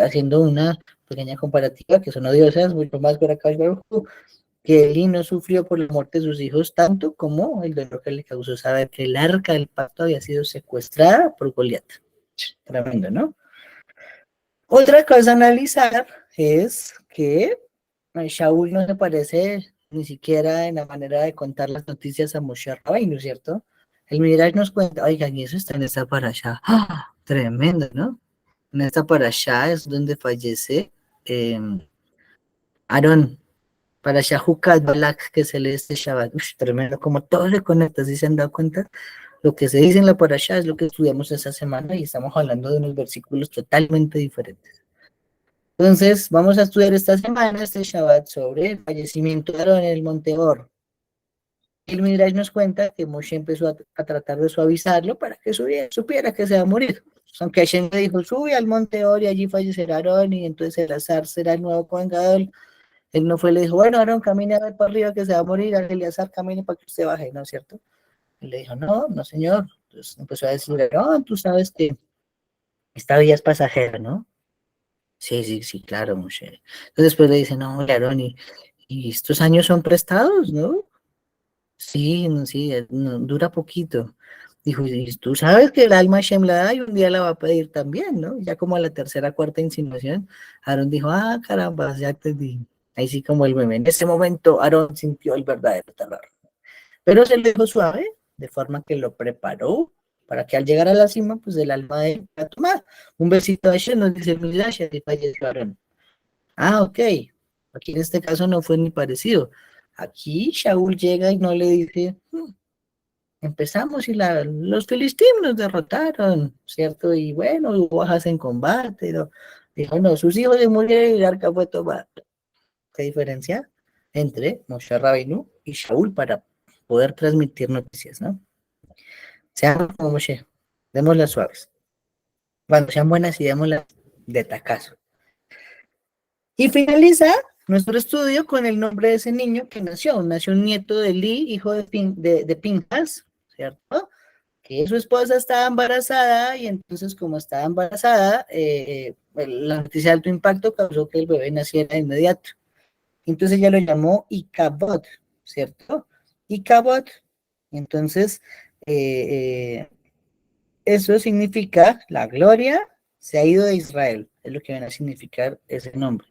haciendo una pequeña comparativa, que son odiosas, mucho más por acá, que Eli no sufrió por la muerte de sus hijos tanto como el dolor que le causó saber que el arca del pacto había sido secuestrada por Goliat. Tremendo, ¿no? Otra cosa a analizar es que Shaul no se parece ni siquiera en la manera de contar las noticias a Moshe Rabbeinu, ¿cierto? El Midrash nos cuenta, oigan, y eso está en esta parashá. ¡Ah! Tremendo, ¿no? En esta parashá es donde fallece eh, Aarón, parashá Jucat Balak, que se lee este Shabbat. Uf, tremendo, como todo se conecta, ¿sí se han dado cuenta? Lo que se dice en la parashá es lo que estudiamos esa semana y estamos hablando de unos versículos totalmente diferentes. Entonces, vamos a estudiar esta semana, este Shabbat, sobre el fallecimiento de Aarón en el Monte Or. El Midrash nos cuenta que Moshe empezó a tratar de suavizarlo para que supiera que se va a morir. Aunque Hashem le dijo, sube al Monte Or y allí fallecerá Aarón y entonces el azar será el nuevo Kohen Gadol. Él no fue, le dijo, bueno, Aarón, camine a ver para arriba que se va a morir, Eleazar camine para que usted baje, ¿no es cierto? Y le dijo, no, no señor. Entonces empezó a decirle, no, tú sabes que esta vida es pasajera, ¿no? Sí, sí, sí, claro, Moshe. Entonces después le dice, no, Aarón, y estos años son prestados, ¿no? Sí, no, sí, no, dura poquito. Dijo, y tú sabes que el alma Hashem la da y un día la va a pedir también, ¿no? Ya como a la tercera, cuarta insinuación, Aarón dijo, ah, caramba, ya te di. Ahí sí como el meme. En ese momento Aarón sintió el verdadero terror. Pero se lo dijo suave, de forma que lo preparó para que al llegar a la cima, pues el alma de él va a tomar. Un besito a Hashem, nos dice Midrash, y falleció Aarón. Ah, ok. Aquí en este caso no fue ni parecido. Aquí Shaul llega y no le dice, empezamos y los filisteos nos derrotaron, ¿cierto? Y bueno, hubo bajas en combate. ¿No? Dijo, no, sus hijos se murieron y el arca fue tomada. ¿Qué diferencia entre Moshe Rabbeinu y Shaul para poder transmitir noticias, ¿no? Sean como Moshe, démoslas suaves. Cuando sean buenas y démoslas de tacazo. Y finaliza nuestro estudio con el nombre de ese niño que nació. Nació un nieto de Eli, hijo de Pinhas, ¿cierto? Que su esposa estaba embarazada y entonces como estaba embarazada, la noticia de alto impacto causó que el bebé naciera de inmediato. Entonces ella lo llamó Icabod, ¿cierto? Icabod. Entonces, eso significa la gloria se ha ido de Israel, es lo que viene a significar ese nombre.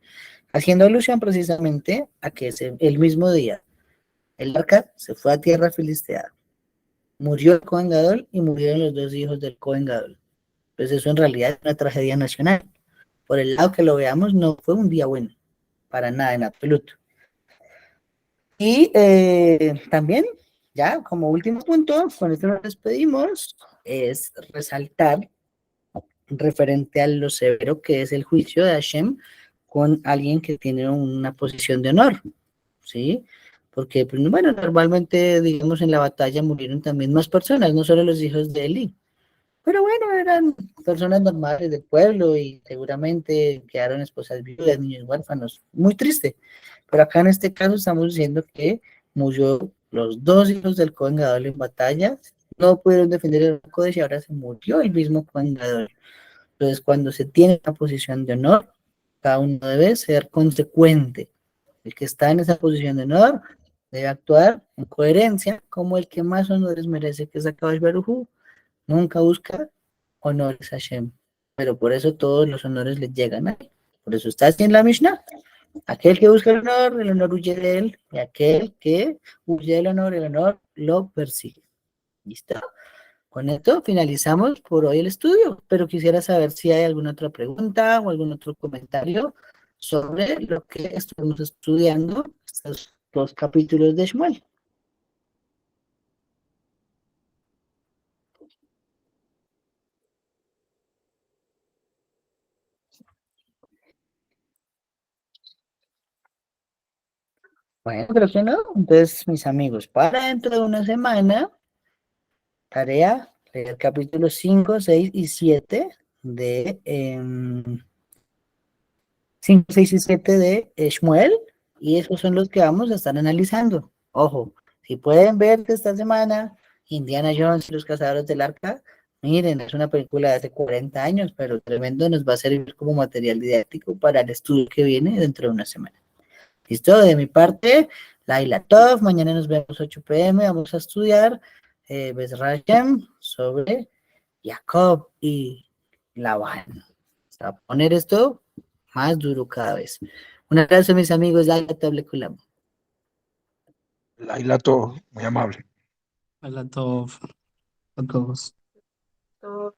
Haciendo alusión precisamente a que el mismo día el arca se fue a tierra filistea, murió el Cohen Gadol y murieron los dos hijos del Cohen Gadol. Pues eso en realidad es una tragedia nacional. Por el lado que lo veamos, no fue un día bueno, para nada en absoluto. Y también, ya como último punto, con esto nos despedimos, es resaltar referente a lo severo que es el juicio de Hashem con alguien que tiene una posición de honor, ¿sí? Porque, pues, bueno, normalmente, digamos, en la batalla murieron también más personas, no solo los hijos de Eli, pero bueno, eran personas normales del pueblo y seguramente quedaron esposas viudas, niños huérfanos, muy triste. Pero acá en este caso estamos diciendo que murió los dos hijos del Cohen Gadol en batalla, no pudieron defender el Kodesh y ahora se murió el mismo Cohen Gadol. Entonces, cuando se tiene una posición de honor, cada uno debe ser consecuente. El que está en esa posición de honor debe actuar en coherencia como el que más honores merece, que es Akadosh Baruj Hu. Nunca busca honores a Hashem, pero por eso todos los honores le llegan a él. Por eso está así en la Mishnah. Aquel que busca el honor huye de él, y aquel que huye del honor, el honor lo persigue. ¿Listo? Con esto finalizamos por hoy el estudio, pero quisiera saber si hay alguna otra pregunta o algún otro comentario sobre lo que estuvimos estudiando, estos dos capítulos de Shmuel. Bueno, creo que no. Entonces, mis amigos, para dentro de una semana, tarea, leer capítulos 5, 6 y 7 de 5, 6 y 7 de Shmuel, y esos son los que vamos a estar analizando. Ojo, si pueden ver que esta semana Indiana Jones y los Cazadores del Arca, miren, es una película de hace 40 años, pero tremendo, nos va a servir como material didáctico para el estudio que viene dentro de una semana. ¿Listo? De mi parte, Laila Tov, mañana nos vemos 8 p.m., vamos a estudiar Bezrat Hashem sobre Jacob y Labán. A poner esto más duro cada vez. Un abrazo, mis amigos. Laila Tov Leculam. Laila, todo muy amable. Hola a todos. A todos. Todo